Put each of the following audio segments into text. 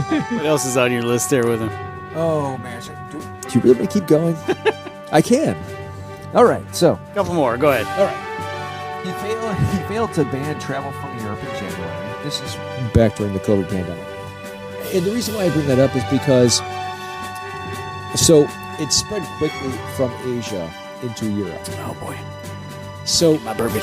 What else is on your list there with him? Oh, man. Do you really want to keep going? I can. All right, so. A couple more. Go ahead. All right. He failed to ban travel from Europe in January. This is back during the COVID pandemic. And the reason why I bring that up is because, so it spread quickly from Asia into Europe. Oh, boy. So My bourbon.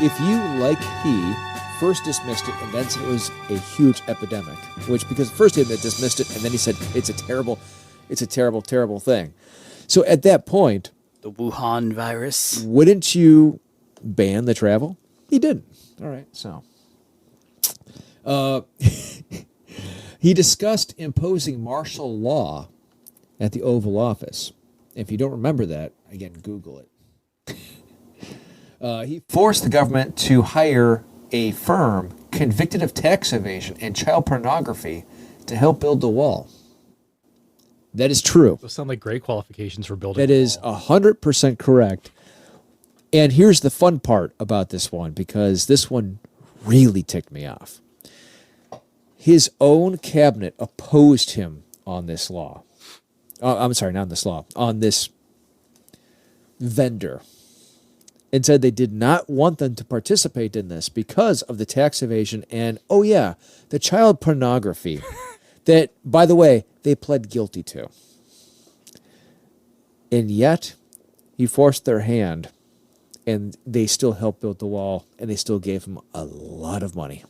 if you, like he, first dismissed it and then said it was a huge epidemic, which because first he dismissed it and then he said it's a terrible, terrible thing. So at that point, The Wuhan virus. wouldn't you ban the travel? He didn't. All right, so. He discussed imposing martial law at the Oval Office. If you don't remember that, again, Google it. He forced the government to hire a firm convicted of tax evasion and child pornography to help build the wall. That is true. Those sound like great qualifications for building. That is 100% correct. And here's the fun part about this one, because this one really ticked me off. His own cabinet opposed him on this law. I'm sorry, not on this law, on this vendor. And said they did not want them to participate in this because of the tax evasion and, oh yeah, the child pornography that, by the way, they pled guilty to. And yet, he forced their hand, and they still helped build the wall, and they still gave him a lot of money.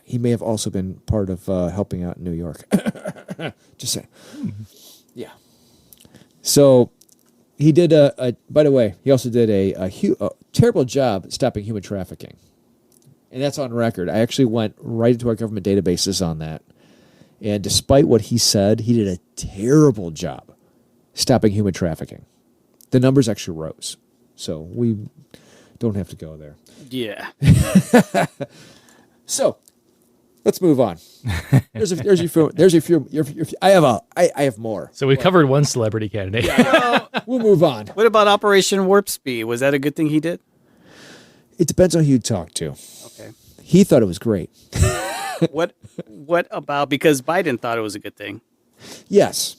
He may have also been part of helping out in New York. Just saying. Yeah. So he did by the way, he also did a terrible job stopping human trafficking. And that's on record. I actually went right into our government databases on that. And despite what he said, he did a terrible job stopping human trafficking. The numbers actually rose. So we don't have to go there. Yeah. So let's move on. There's your few. I have more. So we covered one celebrity candidate. We'll move on. What about Operation Warp Speed? Was that a good thing he did? It depends on who you talk to. Okay. He thought it was great. What about, because Biden thought it was a good thing, Yes.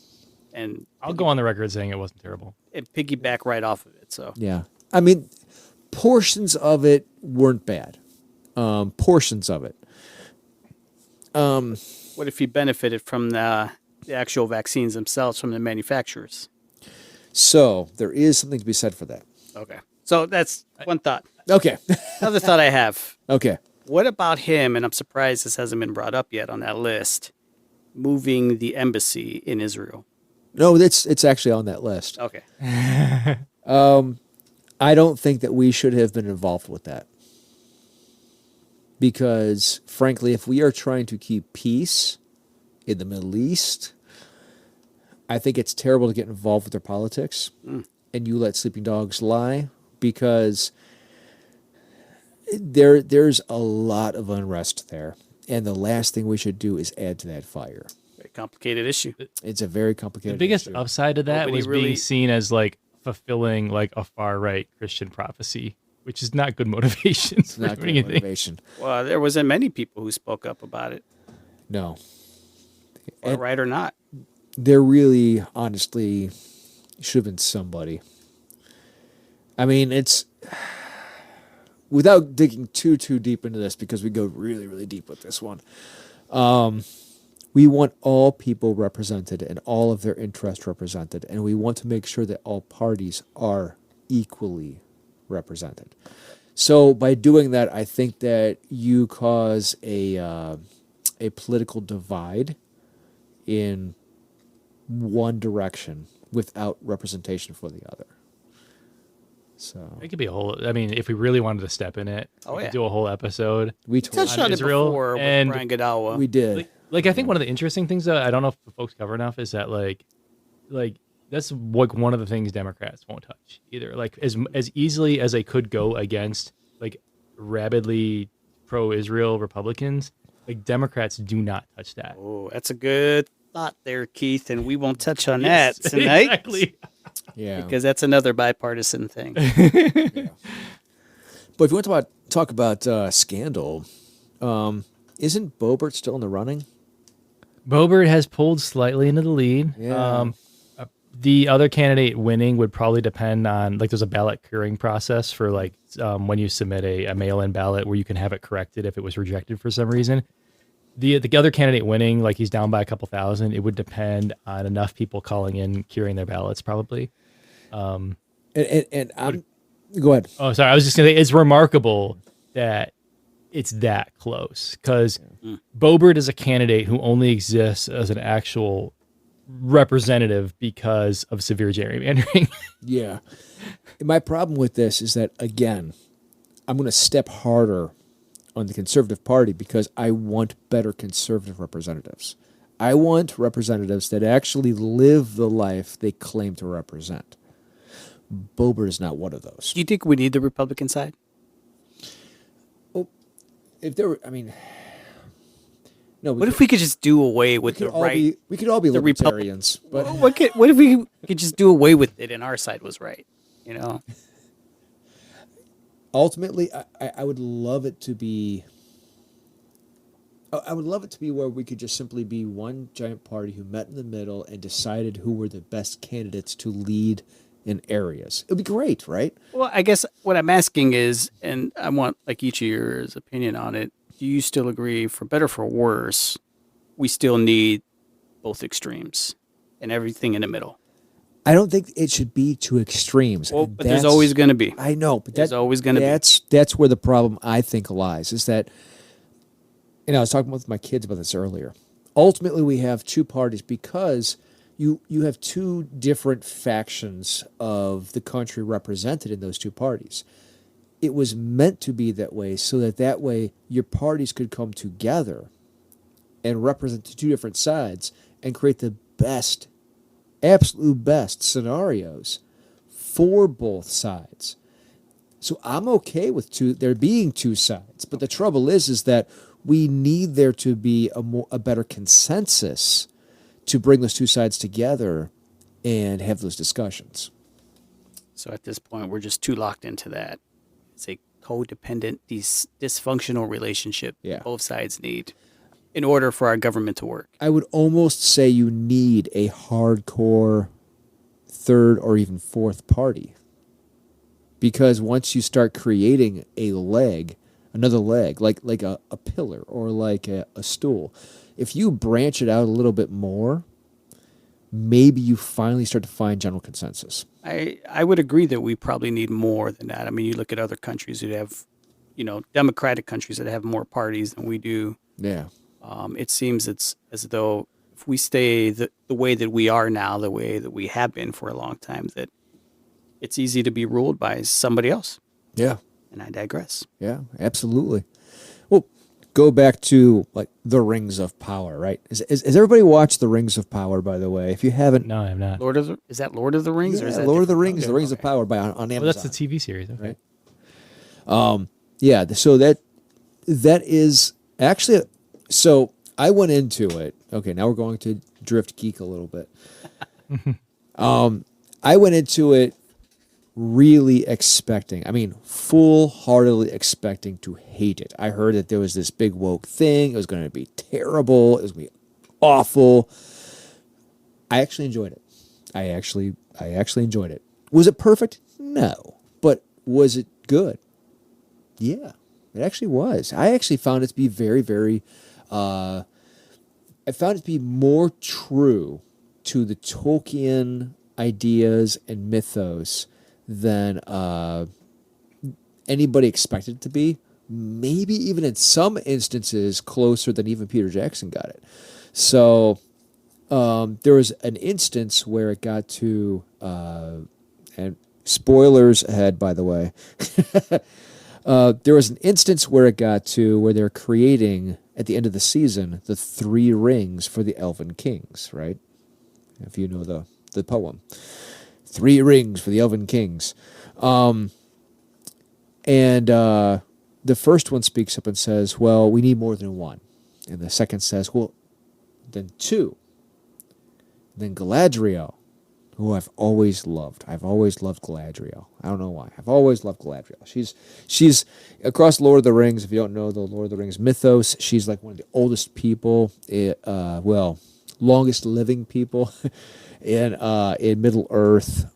and I'll go on the record saying it wasn't terrible. it piggyback right off of it. So Yeah. I mean, portions of it weren't bad. Portions of it. what if he benefited from the actual vaccines themselves from the manufacturers? So there is something to be said for that. Okay. So that's one thought. Okay. Another thought I have. Okay. What about him, and I'm surprised this hasn't been brought up yet on that list, moving the embassy in Israel? No, it's actually on that list. Okay. I don't think that we should have been involved with that. Because, frankly, if we are trying to keep peace in the Middle East, I think it's terrible to get involved with their politics and you let sleeping dogs lie, because there's a lot of unrest there. And the last thing we should do is add to that fire. Very complicated issue. It's a very complicated The biggest issue. upside to that Nobody was really- being seen as like fulfilling like a far right Christian prophecy, which is not good motivation for Not doing good anything. motivation. Well, there wasn't many people who spoke up about it, No. or right or not. There really, honestly, should have been somebody. I mean, it's... Without digging too deep into this, because we go really, really deep with this one, we want all people represented and all of their interests represented, and we want to make sure that all parties are equally represented. So by doing that, I think that you cause a political divide in one direction without representation for the other. So It could be a whole. I mean, if we really wanted to step in it, we could do a whole episode. we Touched totally, on it Israel, before with and Brian Godawa. we did. Like I think one of the interesting things though, I don't know if the folks cover enough, is that like that's like one of the things Democrats won't touch either. Like as easily as they could go against like rabidly pro-Israel Republicans, like Democrats do not touch that. Oh, that's a good thought there, Keith, and we won't touch on Yes, that tonight. Exactly. Yeah. Because that's another bipartisan thing. But if you want to talk about scandal, isn't Bobert still in the running? Bobert has pulled slightly into the lead. Yeah. The other candidate winning would probably depend on, like, there's a ballot curing process for, like, when you submit a mail-in ballot where you can have it corrected if it was rejected for some reason. The other candidate winning, like, he's down by a couple thousand. It would depend on enough people calling in curing their ballots, probably. And I'm, go ahead. Oh, sorry. I was just gonna say it's remarkable that it's that close, because Bobert is a candidate who only exists as an actual representative because of severe gerrymandering. Yeah. My problem with this is that, again, I'm going to step harder on the Conservative Party because I want better conservative representatives. I want representatives that actually live the life they claim to represent. Bobert is not one of those. Do you think we need the Republican side? Well, if there were, I mean, no. What if we could just do away with the right? We could all be the libertarians, but what if we could just do away with it and our side was right? You know, ultimately, I would love it to be. I would love it to be where we could just simply be one giant party who met in the middle and decided who were the best candidates to lead in areas. It would be great, right? well, I guess what I'm asking is, and I want like each of yours opinion on it. Do you still agree, for better or for worse, we still need both extremes and everything in the middle? I don't think it should be to extremes. Well, but there's always going to be. I know, but There's always going to be. That's where the problem, I think, lies. Is that, and I was talking with my kids about this earlier. Ultimately, we have two parties because you have two different factions of the country represented in those two parties. It was meant to be that way so that way your parties could come together and represent the two different sides and create the best, absolute best scenarios for both sides. So I'm okay with there being two sides, but the trouble is that we need there to be a better consensus to bring those two sides together and have those discussions. So at this point, we're just too locked into that. It's a codependent, dysfunctional relationship Yeah. both sides need in order for our government to work. I would almost say you need a hardcore third or even fourth party. Because once you start creating another leg, like a pillar or like a stool, if you branch it out a little bit more, maybe you finally start to find general consensus. I would agree that we probably need more than that. I mean, you look at other countries that have, democratic countries that have more parties than we do. Yeah. It seems it's as though if we stay the way that we are now, the way that we have been for a long time, that it's easy to be ruled by somebody else. Yeah. And I digress. Yeah, absolutely. Well, go back to like the Rings of Power, right? Has everybody watched the Rings of Power, by the way? If you haven't, No, I'm not. Is that Lord of the Rings? yeah, or is that Lord of the different? Rings, Okay, the Rings of okay. Power on Amazon. Well, that's the TV series. Okay. Right? Yeah, so that is actually, so I went into it. Okay, now we're going to drift geek a little bit. I went into it really expecting, full-heartedly expecting to hate it. I heard that there was this big woke thing. It was going to be terrible. It was going to be awful. I actually enjoyed it. I actually enjoyed it. Was it perfect? No. But was it good? Yeah, it actually was. I actually found it to be very, very, I found it to be more true to the Tolkien ideas and mythos than anybody expected it to be. Maybe even in some instances closer than even Peter Jackson got it. So there was an instance where it got to, and spoilers ahead, by the way. There was an instance where it got to where they're creating, at the end of the season, the 3 rings for the Elven Kings, right? If you know the poem. 3 rings for the Elven Kings. And the first one speaks up and says, well, we need more than 1. And the second says, well, then 2. Then Galadriel. who I've always loved. I've always loved Galadriel. I don't know why. I've always loved Galadriel. She's across Lord of the Rings. If you don't know the Lord of the Rings mythos, she's like one of the oldest people. Longest living people in Middle Earth.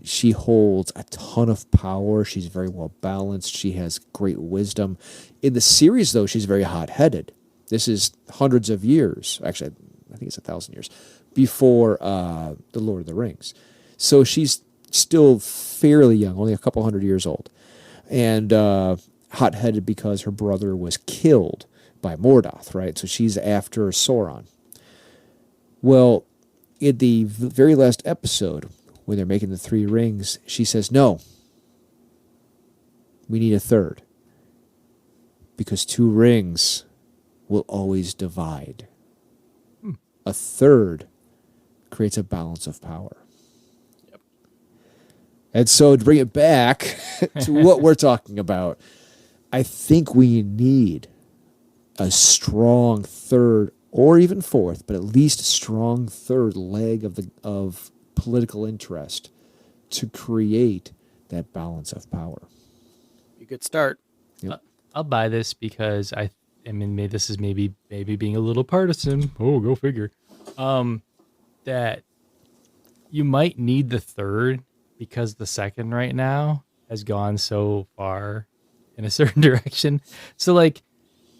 She holds a ton of power. She's very well balanced. She has great wisdom. In the series, though, she's very hot-headed. This is hundreds of years. Actually, I think it's 1,000 years before the Lord of the Rings. So she's still fairly young, only a couple hundred years old, and hot-headed because her brother was killed by Morgoth, right? So she's after Sauron. Well, in the very last episode, when they're making the 3 rings, she says, no, we need a third. Because 2 rings will always divide. A third creates a balance of power. Yep. And so to bring it back to what we're talking about, I think we need a strong third or even fourth, but at least a strong third leg of political interest to create that balance of power. Be a good start. Yep. I'll buy this because I mean, this is maybe being a little partisan. Oh, go figure. That you might need the third because the second right now has gone so far in a certain direction. So like,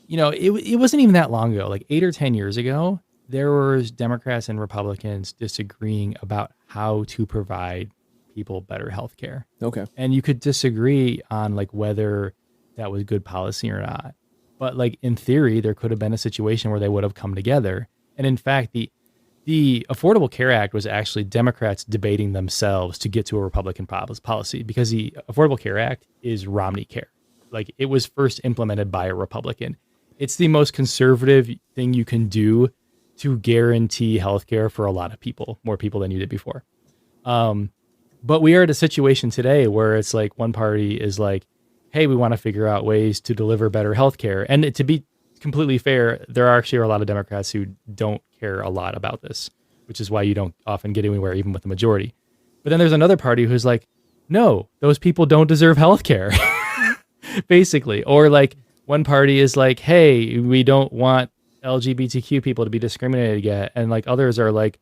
it wasn't even that long ago, like 8 or 10 years ago, there was Democrats and Republicans disagreeing about how to provide people better health care. Okay. And you could disagree on like whether that was good policy or not. But like in theory, there could have been a situation where they would have come together. And in fact, the Affordable Care Act was actually Democrats debating themselves to get to a Republican policy because the Affordable Care Act is Romney Care. Like it was first implemented by a Republican. It's the most conservative thing you can do to guarantee healthcare for a lot of people, more people than you did before. But we are at a situation today where it's like one party is like, hey, we want to figure out ways to deliver better healthcare. And to be completely fair, there actually are a lot of Democrats who don't care a lot about this, which is why you don't often get anywhere even with the majority. But then there's another party who's like, no, those people don't deserve healthcare, basically. Or like one party is like, hey, we don't want LGBTQ people to be discriminated against. And like others are like,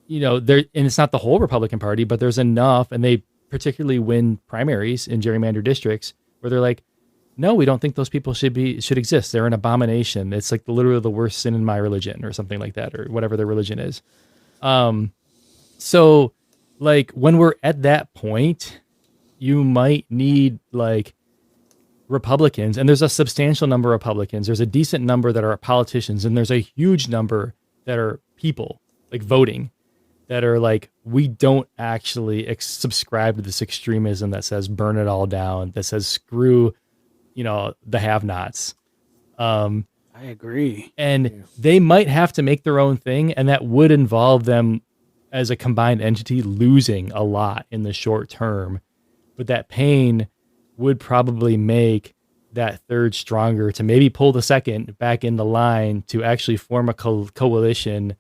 and it's not the whole Republican Party, but there's enough, and they particularly win primaries in gerrymandered districts where they're like, no, we don't think those people should exist. They're an abomination. It's like literally the worst sin in my religion or something like that, or whatever their religion is. So like when we're at that point, you might need like Republicans, and there's a substantial number of Republicans. There's a decent number that are politicians, and there's a huge number that are people like voting that are like, we don't actually subscribe to this extremism that says burn it all down, that says screw, the have-nots. I agree. And they might have to make their own thing, and that would involve them as a combined entity losing a lot in the short term. But that pain would probably make that third stronger to maybe pull the second back in the line to actually form a coalition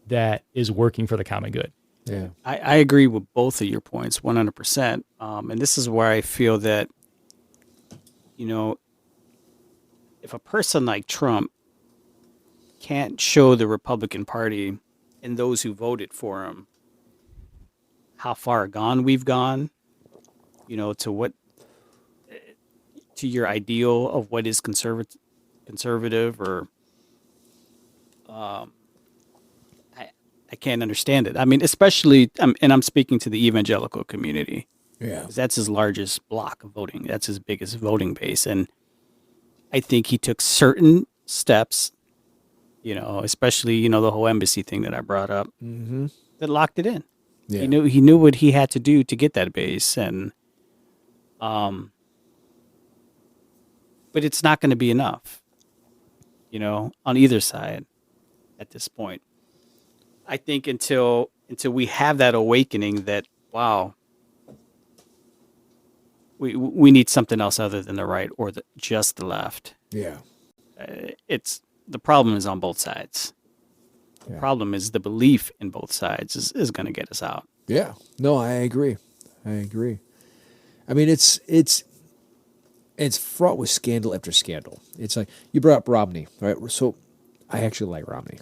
that is working for the common good. Yeah. I agree with both of your points 100%. And this is where I feel that, if a person like Trump can't show the Republican Party and those who voted for him how far gone we've gone, to your ideal of what is conservative or I can't understand it. I mean, especially, and I'm speaking to the evangelical community. Yeah. 'Cause that's his largest block of voting. That's his biggest voting base. And I think he took certain steps, especially, the whole embassy thing that I brought up, that locked it in. Yeah. He knew what he had to do to get that base. And, but it's not going to be enough, on either side at this point. I think until we have that awakening that, wow, we need something else other than the right or just the left. Yeah. It's the problem is on both sides. The Yeah. problem is the belief in both sides is going to get us out. Yeah. No, I agree. I agree. I mean, it's fraught with scandal after scandal. It's like you brought up Romney, right? So I actually like Romney.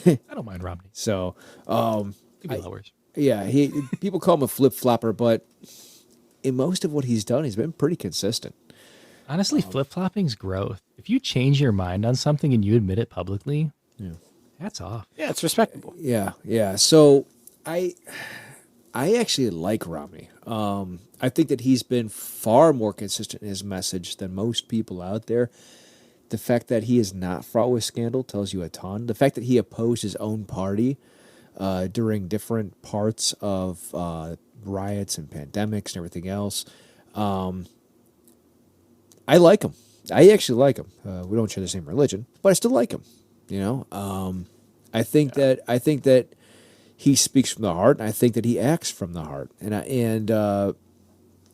I don't mind Romney. So Could be a lot worse. yeah, he people call him a flip flopper, but in most of what he's done, he's been pretty consistent. Honestly, flip flopping's growth. If you change your mind on something and you admit it publicly, hats off. Yeah, it's respectable. Yeah, yeah. So I actually like Romney. I think that he's been far more consistent in his message than most people out there. The fact that he is not fraught with scandal tells you a ton. The fact that he opposed his own party during different parts of riots and pandemics and everything else. I like him. I actually like him. We don't share the same religion, but I still like him. You know, I think that he speaks from the heart, and I think that he acts from the heart.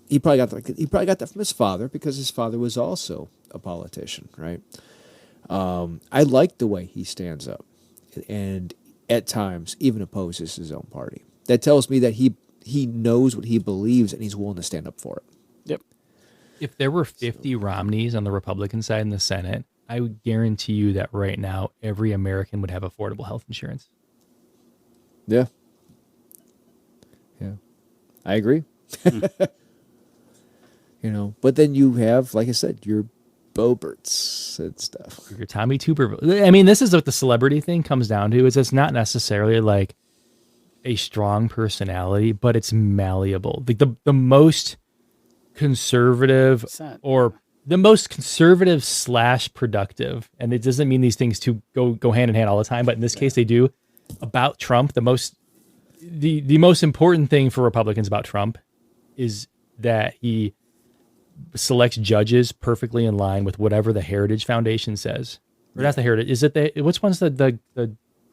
He probably got that from his father because his father was also a politician, right? I like the way he stands up, and at times even opposes his own party. That tells me that he knows what he believes and he's willing to stand up for it. Yep. If there were 50 Romneys on the Republican side in the Senate, I would guarantee you that right now every American would have affordable health insurance. Yeah. Yeah. I agree. You know, but then you have, like I said, your Boberts and stuff. Your Tommy Tuberville. I mean, this is what the celebrity thing comes down to. Is it's not necessarily like a strong personality, but it's malleable. Like the most conservative Percent. or the most conservative / productive, and it doesn't mean these things to go hand in hand all the time, but in this case they do. About Trump, the most important thing for Republicans about Trump is that he selects judges perfectly in line with whatever the Heritage Foundation says. Or not the Heritage. Is it which one's the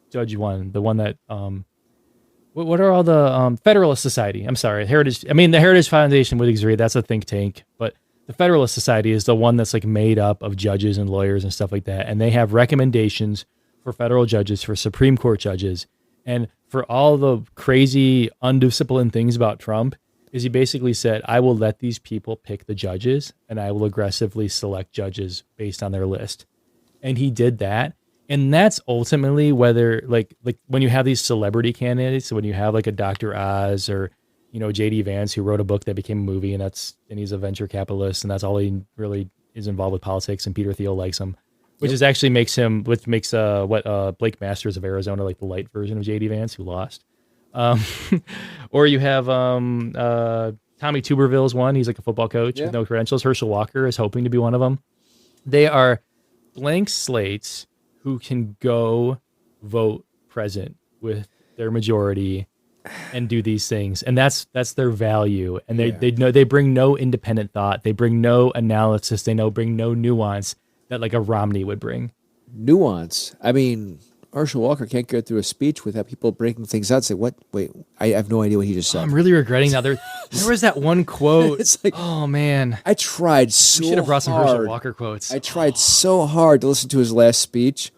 judge one? The one that what are all the Federalist Society? I'm sorry, Heritage. I mean, the Heritage Foundation would agree that's a think tank, but the Federalist Society is the one that's like made up of judges and lawyers and stuff like that, and they have recommendations for federal judges, for Supreme Court judges, and for all the crazy, undisciplined things about Trump. Is he basically said, I will let these people pick the judges, and I will aggressively select judges based on their list. And he did that. And that's ultimately whether like when you have these celebrity candidates, when you have like a Dr. Oz or, you know, JD Vance, who wrote a book that became a movie, and he's a venture capitalist, and that's all he really is involved with politics, and Peter Thiel likes him, which is actually makes Blake Masters of Arizona like the light version of JD Vance, who lost. Or you have Tommy Tuberville's one. He's like a football coach with no credentials. Herschel Walker is hoping to be one of them. They are blank slates who can go vote present with their majority and do these things, and that's their value. And they bring no independent thought. They bring no analysis. They bring no nuance that like a Romney would bring. Nuance. I mean, Herschel Walker can't go through a speech without people breaking things out and say, what? Wait, I have no idea what he just said. I'm really regretting now. There was that one quote. It's like, oh man, I tried so we should have brought some hard. Herschel Walker quotes. I tried so hard to listen to his last speech.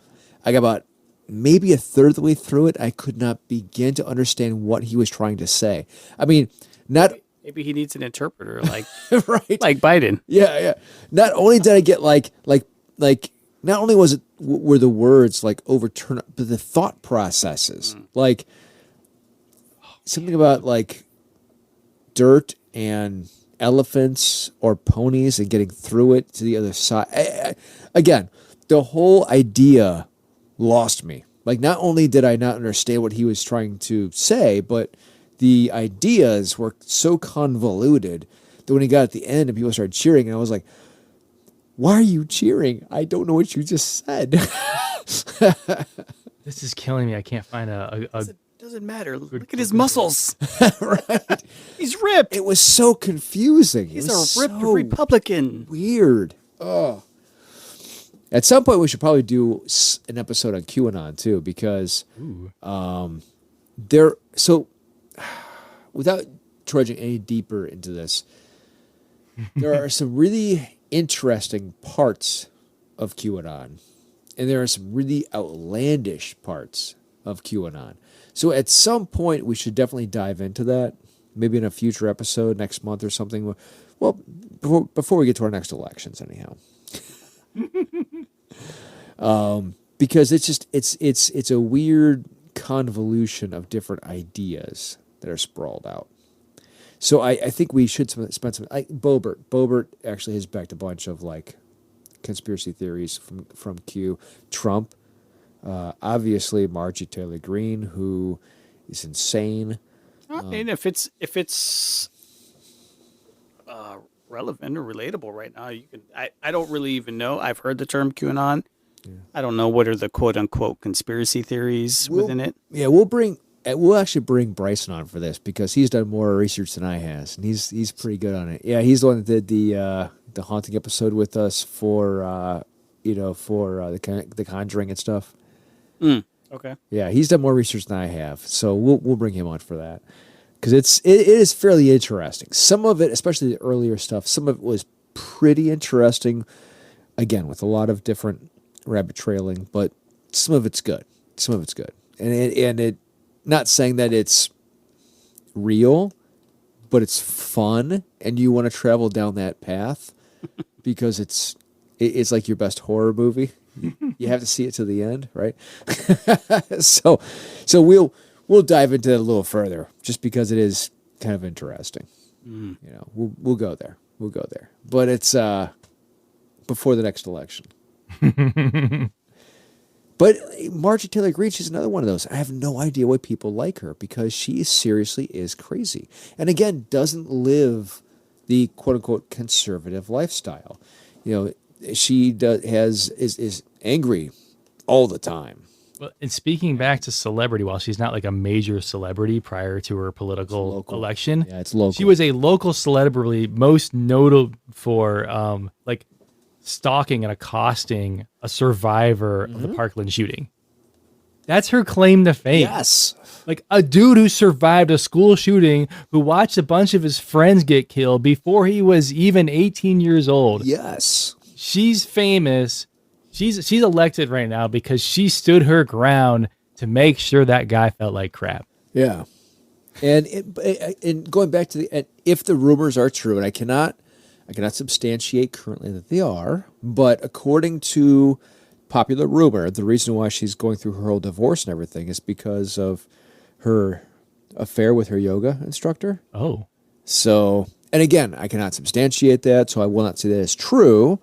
I got about maybe a third of the way through it. I could not begin to understand what he was trying to say. I mean, not Maybe he needs an interpreter, like right, like Biden. yeah. Not only did I get like not only were the words like overturned, but the thought processes, like something about like dirt and elephants or ponies and getting through it to the other side. Again, the whole idea lost me. Like, not only did I not understand what he was trying to say, but the ideas were so convoluted that when he got at the end and people started cheering, and I was like, why are you cheering? I don't know what you just said. This is killing me. I can't find a Doesn't matter. Look at his muscles. Right? He's ripped. It was so confusing. He's It was a ripped so Republican. weird. Oh. At some point, we should probably do an episode on QAnon too, because without trudging any deeper into this, there are some really interesting parts of QAnon, and there are some really outlandish parts of QAnon. So at some point, we should definitely dive into that. Maybe in a future episode next month or something. Well, before we get to our next elections, anyhow. Because it's a weird convolution of different ideas that are sprawled out. So I think we should spend some. Bobert actually has backed a bunch of like conspiracy theories from Q. Trump, obviously Margie Taylor Greene, who is insane. And if it's relevant or relatable right now, you can. I don't really even know. I've heard the term QAnon. I don't know what are the quote unquote conspiracy theories within it. Yeah, we'll actually bring Bryson on for this because he's done more research than I has, and he's pretty good on it. Yeah, he's the one that did the haunting episode with us for the Conjuring and stuff. Okay. Yeah, he's done more research than I have, so we'll bring him on for that because it is fairly interesting. Some of it, especially the earlier stuff, some of it was pretty interesting. Again, with a lot of different rabbit trailing, but some of it's good. Some of it's good, and it not saying that it's real, but it's fun, and you want to travel down that path because it's like your best horror movie. You have to see it to the end, right? so we'll dive into it a little further, just because it is kind of interesting. You know, we'll go there. We'll go there, but it's before the next election. But Margie Taylor Greene, she's another one of those. I have no idea why people like her because she seriously is crazy, and again, doesn't live the quote unquote conservative lifestyle. You know, she is angry all the time. Well, and speaking back to celebrity, while she's not like a major celebrity prior to her political election, Yeah, it's local. she was a local celebrity, most notable for like stalking and accosting a survivor of the Parkland shooting. That's her claim to fame. Yes. Like a dude who survived a school shooting, who watched a bunch of his friends get killed before he was even 18 years old. Yes. She's famous. She's elected right now because she stood her ground to make sure that guy felt like crap. Yeah. And going back to if the rumors are true, and I cannot substantiate currently that they are, but according to popular rumor, the reason why she's going through her whole divorce and everything is because of her affair with her yoga instructor. Oh. So, and again, I cannot substantiate that, so I will not say that is true.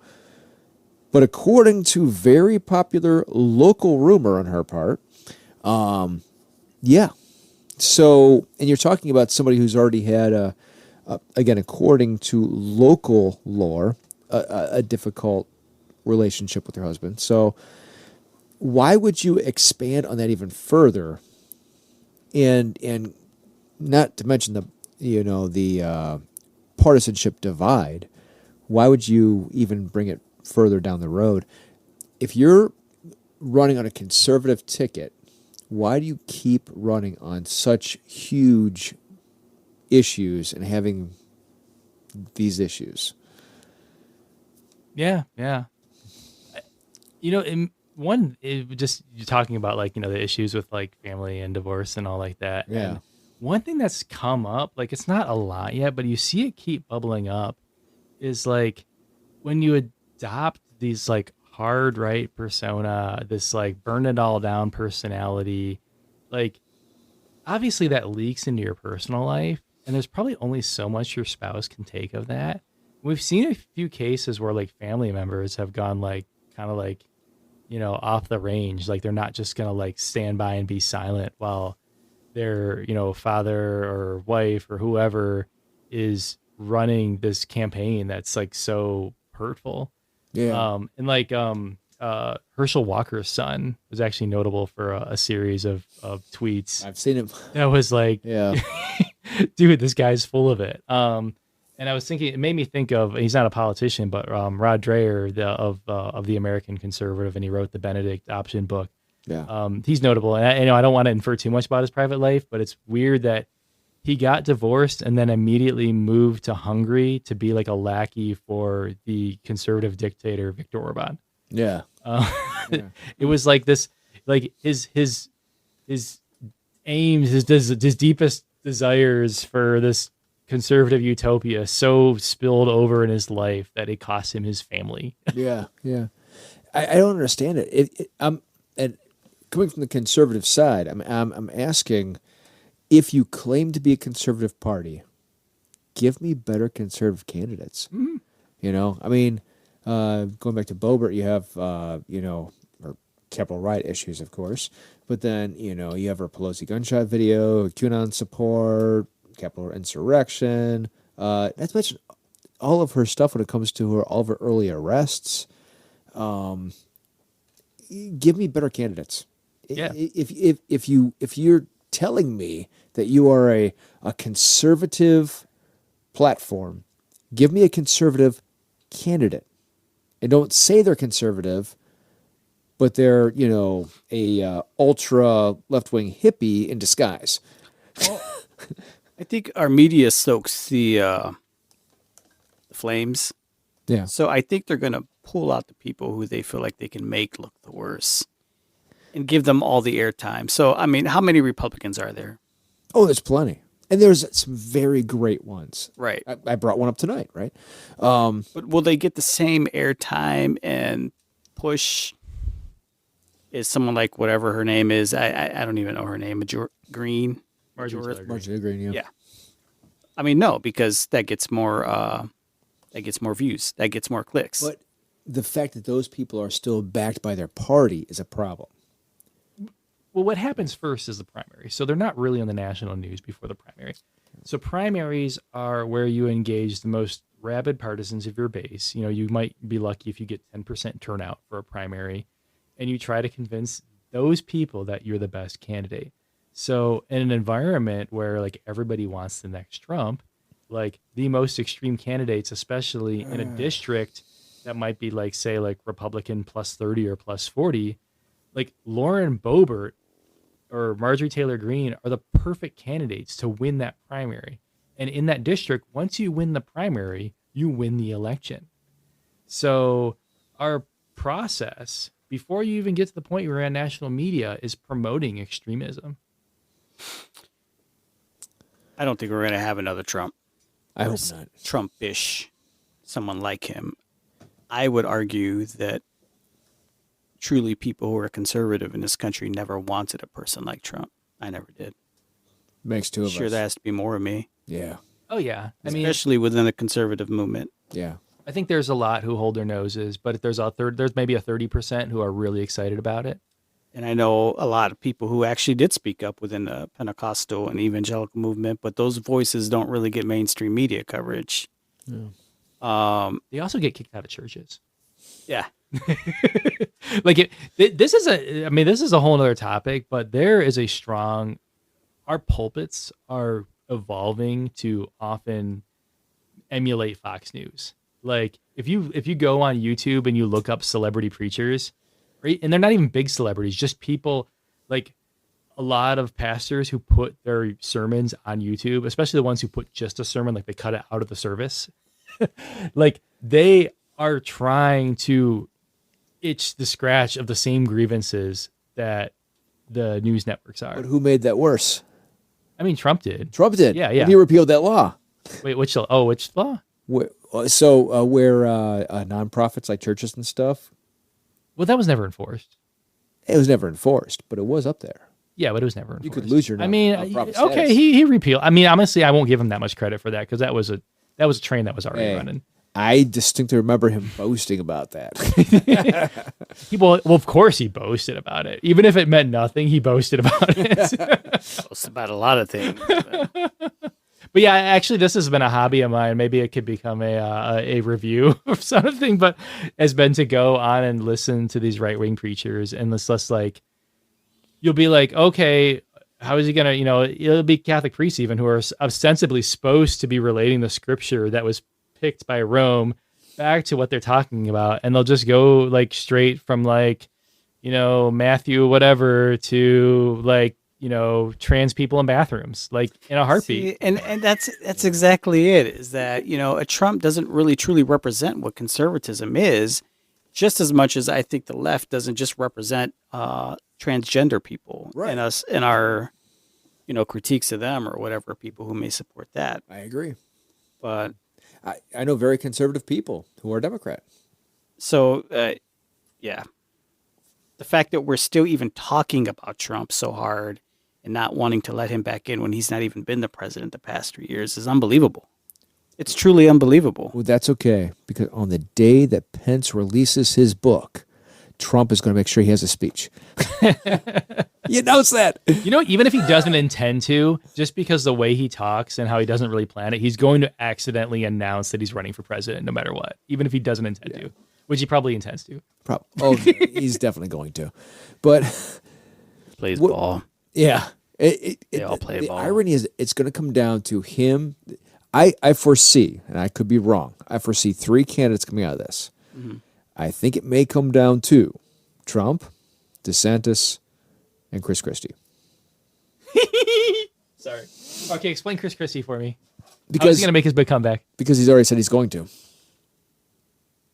But according to very popular local rumor on her part, yeah. So, and you're talking about somebody who's already had again, according to local lore, a difficult relationship with her husband. So why would you expand on that even further? And not to mention the partisanship divide. Why would you even bring it further down the road? If you're running on a conservative ticket, why do you keep running on such huge issues and having these issues? Yeah. You know, you're talking about like, you know, the issues with like family and divorce and all like that. Yeah. And one thing that's come up, like it's not a lot yet, but you see it keep bubbling up, is like when you adopt these like hard right persona, this like burn it all down personality, like obviously that leaks into your personal life. And there's probably only so much your spouse can take of that. We've seen a few cases where like family members have gone like kind of like, you know, off the range. Like they're not just going to like stand by and be silent while their, you know, father or wife or whoever is running this campaign that's like so hurtful. Yeah. And like Herschel Walker's son was actually notable for a series of tweets. I've seen him. That was like, Yeah. dude, this guy's full of it. And I was thinking, it made me think of, he's not a politician, but Rod Dreher of the American Conservative, and he wrote the Benedict Option book. Yeah. He's notable, and I don't want to infer too much about his private life, but it's weird that he got divorced and then immediately moved to Hungary to be like a lackey for the conservative dictator Viktor Orban. Yeah. It was like this, like his aims, his deepest desires for this conservative utopia so spilled over in his life that it cost him his family. Yeah, yeah. I don't understand it. And coming from the conservative side, I'm asking, if you claim to be a conservative party, give me better conservative candidates. Mhm. You know, I mean, going back to Boebert, you have, or Capitol riot issues, of course, but then, you have her Pelosi gunshot video, QAnon support, Capitol insurrection, not to mention all of her stuff when it comes to all of her early arrests. Give me better candidates. Yeah. If you're telling me that you are a conservative platform, give me a conservative candidate. And don't say they're conservative, but they're, a ultra left-wing hippie in disguise. I think our media stokes the flames. Yeah. So I think they're going to pull out the people who they feel like they can make look the worst and give them all the airtime. So, I mean, how many Republicans are there? Oh, there's plenty. And there's some very great ones. Right. I brought one up tonight, right? But will they get the same airtime and push? Is someone like whatever her name is? I don't even know her name. Green? Marjorie Taylor Greene. Marjorie Green, yeah. Yeah. I mean, no, because that gets more views. That gets more clicks. But the fact that those people are still backed by their party is a problem. Well, what happens first is the primary. So they're not really on the national news before the primary. So primaries are where you engage the most rabid partisans of your base. You might be lucky if you get 10% turnout for a primary, and you try to convince those people that you're the best candidate. So in an environment where like everybody wants the next Trump, like the most extreme candidates, especially in a district that might be like, say, like Republican plus 30 or plus 40, like Lauren Boebert or Marjorie Taylor Greene are the perfect candidates to win that primary. And in that district, once you win the primary, you win the election. So our process, before you even get to the point where you're on national media, is promoting extremism. I don't think we're going to have another Trump. I hope not. Trump-ish, someone like him. I would argue that truly people who are conservative in this country never wanted a person like Trump. I never did. Makes two of Sure, us. there has to be more of me, Yeah. Oh, yeah. I mean, especially within the conservative movement. Yeah. I think there's a lot who hold their noses, but there's maybe a 30% who are really excited about it. And I know a lot of people who actually did speak up within the Pentecostal and evangelical movement, but those voices don't really get mainstream media coverage. Yeah. They also get kicked out of churches. Yeah. Like this is a whole other topic, but there is a strong, our pulpits are evolving to often emulate Fox News. Like if you go on YouTube and you look up celebrity preachers, right, and they're not even big celebrities, just people, like a lot of pastors who put their sermons on YouTube, especially the ones who put just a sermon, like they cut it out of the service. Like they are trying to itch the scratch of the same grievances that the news networks are. But who made that worse? I mean, Trump did. Trump did. Yeah, yeah. And he repealed that law. Wait, which law? Where nonprofits like churches and stuff, Well, that was never enforced. it was never enforced, but it was up there. Yeah, but it was never enforced. You could lose your I mean, nonprofit okay, status. he repealed. I mean, honestly, I won't give him that much credit for that because that was a train that was already Hey. running. I distinctly remember him boasting about that. Well, of course he boasted about it. Even if it meant nothing, he boasted about it. It's about a lot of things. But yeah, actually, this has been a hobby of mine. Maybe it could become a review of something, but has been to go on and listen to these right-wing preachers. And it's less like, you'll be like, okay, how is he going to, it'll be Catholic priests even who are ostensibly supposed to be relating the scripture that was picked by Rome back to what they're talking about. And they'll just go like straight from like, Matthew, whatever, to like, trans people in bathrooms, like in a heartbeat. See, and that's exactly it, is that, a Trump doesn't really truly represent what conservatism is, just as much as I think the left doesn't just represent transgender people Right. and us in our critiques of them or whatever, people who may support that. I agree. But I know very conservative people who are Democrat. so, yeah, the fact that we're still even talking about Trump so hard and not wanting to let him back in when he's not even been the president the past 3 years is unbelievable. It's truly unbelievable. Well, that's okay, because on the day that Pence releases his book, Trump is going to make sure he has a speech. You notice that? Even if he doesn't intend to, just because the way he talks and how he doesn't really plan it, he's going to accidentally announce that he's running for president no matter what, even if he doesn't intend to, which he probably intends to. He's definitely going to. But Plays ball. yeah, They all play the ball. irony is it's going to come down to him. I foresee, and I could be wrong, I foresee 3 candidates coming out of this. Mm-hmm. I think it may come down to Trump, DeSantis, and Chris Christie. Sorry. Okay, explain Chris Christie for me. How is Because he going to make his big comeback? because he's already said he's going to.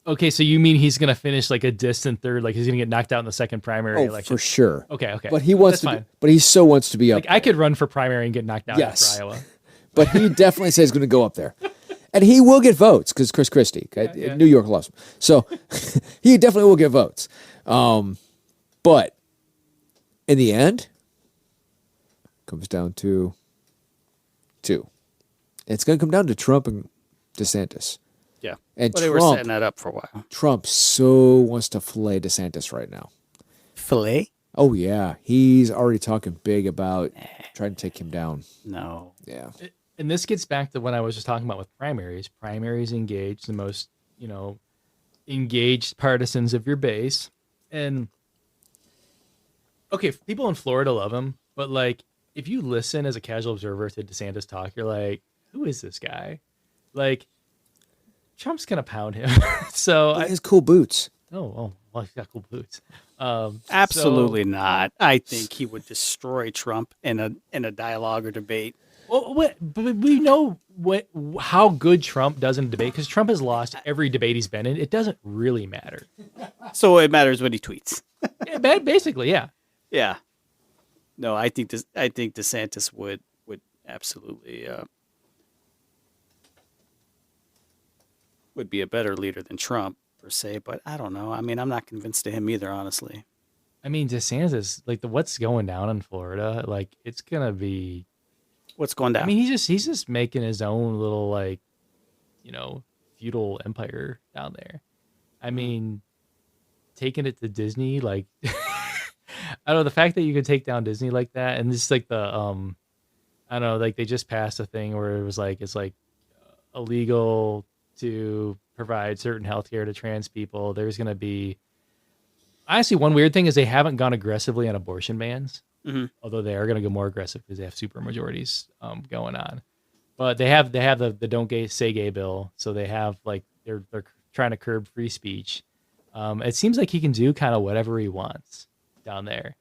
Okay, so you mean he's going to finish like a distant third, like he's going to get knocked out in the second primary election? For sure. Okay. But he wants That's to. fine. But he so wants to be up. Like I could run for primary and get knocked out Yes. after Iowa. But he definitely says he's going to go up there. And he will get votes because Chris Christie, Yeah. New York loves him. So he definitely will get votes. But in the end, comes down to 2. It's going to come down to Trump and DeSantis. Yeah. And Well, they were Trump, setting that up for a while. Trump so wants to fillet DeSantis right now. Filet? Oh, yeah. He's already talking big about trying to take him down. No. Yeah. And this gets back to what I was just talking about with primaries. Primaries engage the most, engaged partisans of your base. And okay, people in Florida love him, but like if you listen as a casual observer to DeSantis talk, you're like, who is this guy? Like Trump's gonna pound him. So He has cool boots. well, he's got cool boots. Absolutely not. I think he would destroy Trump in a dialogue or debate. But we know how good Trump does in a debate because Trump has lost every debate he's been in. It doesn't really matter. So it matters what he tweets. Yeah, basically, yeah. Yeah. No, I think DeSantis would absolutely would be a better leader than Trump per se, but I don't know. I mean, I'm not convinced of him either, honestly. I mean, DeSantis, like what's going down in Florida, like it's gonna be. What's going down? I mean, he's just making his own little feudal empire down there. I mean, taking it to Disney, like I don't know, the fact that you could take down Disney like that, and this is like the I don't know, like they just passed a thing where it was like it's like illegal to provide certain healthcare to trans people. There's gonna be honestly one weird thing is they haven't gone aggressively on abortion bans. Mm-hmm. Although they are going to go more aggressive because they have super majorities going on, but they have the don't say gay bill, so they have like they're trying to curb free speech. It seems like he can do kind of whatever he wants down there.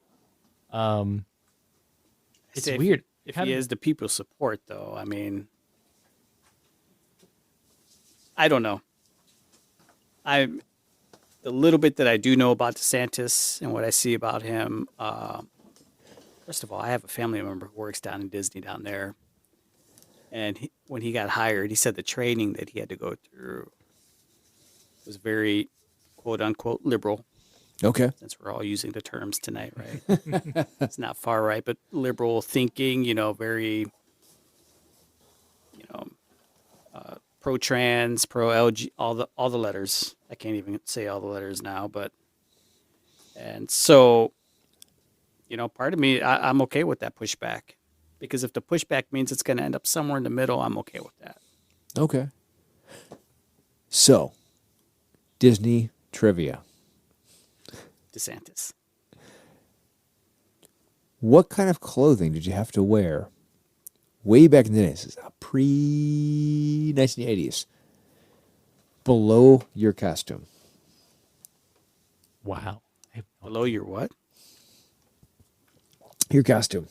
It's weird If he has the people's support, though. I mean, I don't know. The little bit that I do know about DeSantis and what I see about him. First of all, I have a family member who works down in Disney down there. And when he got hired, he said the training that he had to go through was very, quote unquote, liberal. Okay. Since we're all using the terms tonight, right? It's not far right, but liberal thinking, very, pro-trans, pro-LG, all the letters. I can't even say all the letters now, and so. Part of me, I'm okay with that pushback. Because if the pushback means it's going to end up somewhere in the middle, I'm okay with that. Okay. So, Disney trivia. DeSantis. What kind of clothing did you have to wear way back in the days? This is pre-1980s. Below your costume. Wow. Below your what? Your costume.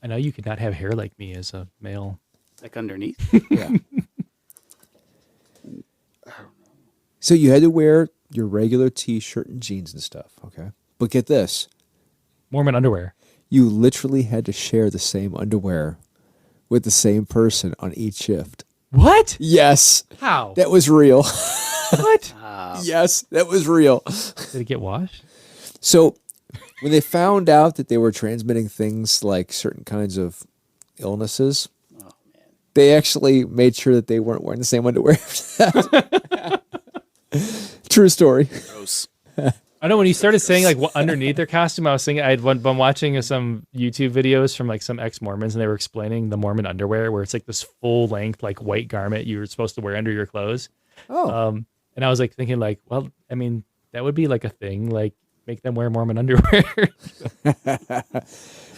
I know you could not have hair like me as a male. Like underneath? Yeah. So you had to wear your regular t-shirt and jeans and stuff, okay? But get this. Mormon underwear. You literally had to share the same underwear with the same person on each shift. What? Yes, How? that was real. What? Yes, that was real. Did it get washed? So when they found out that they were transmitting things like certain kinds of illnesses, they actually made sure that they weren't wearing the same underwear. True story. Gross. I know when you started saying like what underneath their costume, I was thinking I'd been watching some YouTube videos from like some ex-Mormons, and they were explaining the Mormon underwear, where it's like this full length like white garment you were supposed to wear under your clothes. Oh, And I was like thinking like, well, I mean, that would be like a thing, like make them wear Mormon underwear.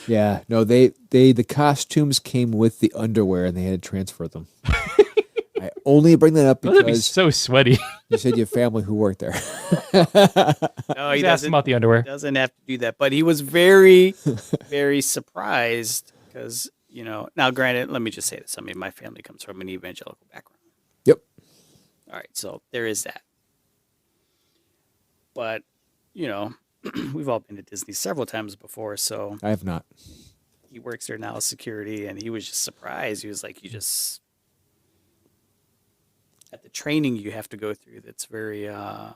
yeah. No, the costumes came with the underwear, and they had to transfer them. I only bring that up That'd be because so sweaty. you said you have family who worked there. No, he Just ask doesn't. them about the underwear. Doesn't have to do that, but he was very, very surprised because Now, granted, let me just say this: I mean, my family comes from an evangelical background. Yep. All right, so there is that. But we've all been to Disney several times before, so I have not. he works there now as security, and he was just surprised. He was like, "You just at the training you have to go through. That's very, in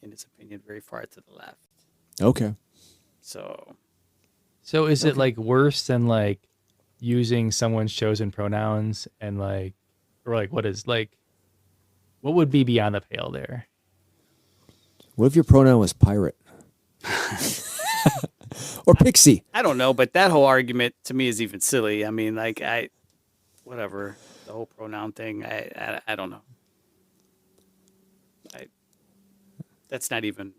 his opinion, very far to the left." Okay. So So is it like worse than like using someone's chosen pronouns and like, or like what would be beyond the pale there? What if your pronoun was pirate? Or pixie? I don't know, but that whole argument to me is even silly. I mean, like whatever, the whole pronoun thing. I don't know. That's not even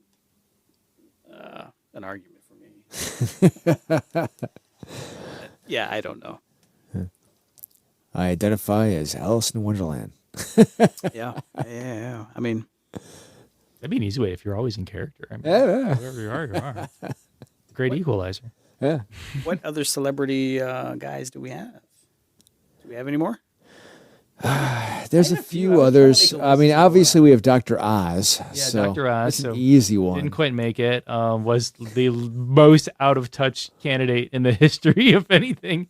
an argument for me. Yeah, I don't know. I identify as Alice in Wonderland. Yeah. I mean, That'd be an easy way if you're always in character. I mean, Yeah. whoever you are. Great equalizer. Yeah. what other celebrity guys do we have? Do we have any more? There's a few others. I mean, obviously we have Dr. Oz. Yeah, so Dr. Oz. That's an So easy one. didn't quite make it. Was the most out of touch candidate in the history of anything.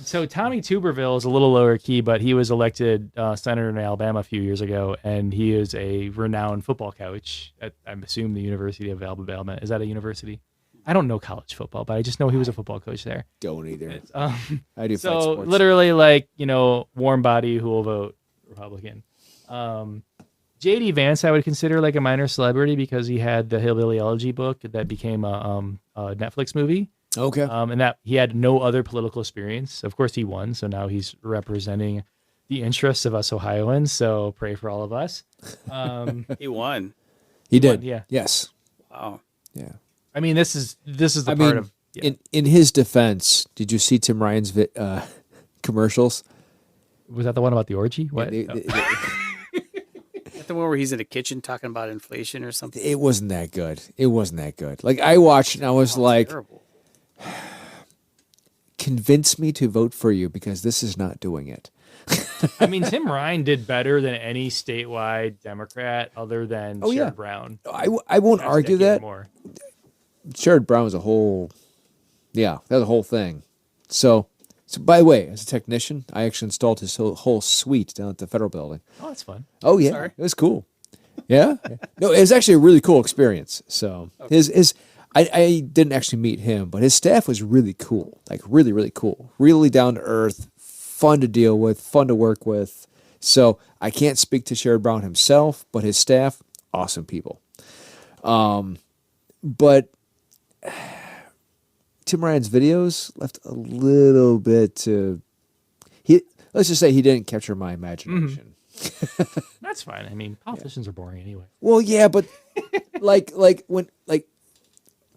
So Tommy Tuberville is a little lower key, but he was elected senator in Alabama a few years ago, and he is a renowned football coach at, I'm assuming, the University of Alabama. Is that a university? I don't know college football, but I just know he was a football coach there. Don't either. Um, I do fight so sports. literally, like warm body who will vote Republican. JD Vance, I would consider like a minor celebrity because he had the Hillbilly Elegy book that became a Netflix movie. Okay. And that he had no other political experience. Of course, he won, so now he's representing the interests of us Ohioans. So pray for all of us. He won. He did. won, yeah. Yes. Wow. Yeah. I mean, this is the I part mean, of yeah. in his defense, did you see Tim Ryan's commercials? Was that the one about the orgy? What? They- Oh. they- Is that the one where he's in the kitchen talking about inflation or something? it wasn't that good. It wasn't that good. Like I watched and I was like, Terrible. convince me to vote for you because this is not doing it. I mean, Tim Ryan did better than any statewide Democrat other than Sherrod yeah. Brown. I won't Last argue decade or that. more. Sherrod Brown was a whole, that was a whole thing. So by the way, as a technician, I actually installed his whole suite down at the federal building. Oh, that's fun. Oh yeah, Sorry. it was cool. Yeah, no, it was actually a really cool experience. So I didn't actually meet him, but his staff was really cool, like really, really cool, really down to earth, fun to deal with, fun to work with. So I can't speak to Sherrod Brown himself, but his staff, awesome people. But Tim Ryan's videos left a little bit to let's just say he didn't capture my imagination. That's fine. I mean, politicians are boring anyway. Well, yeah, but like when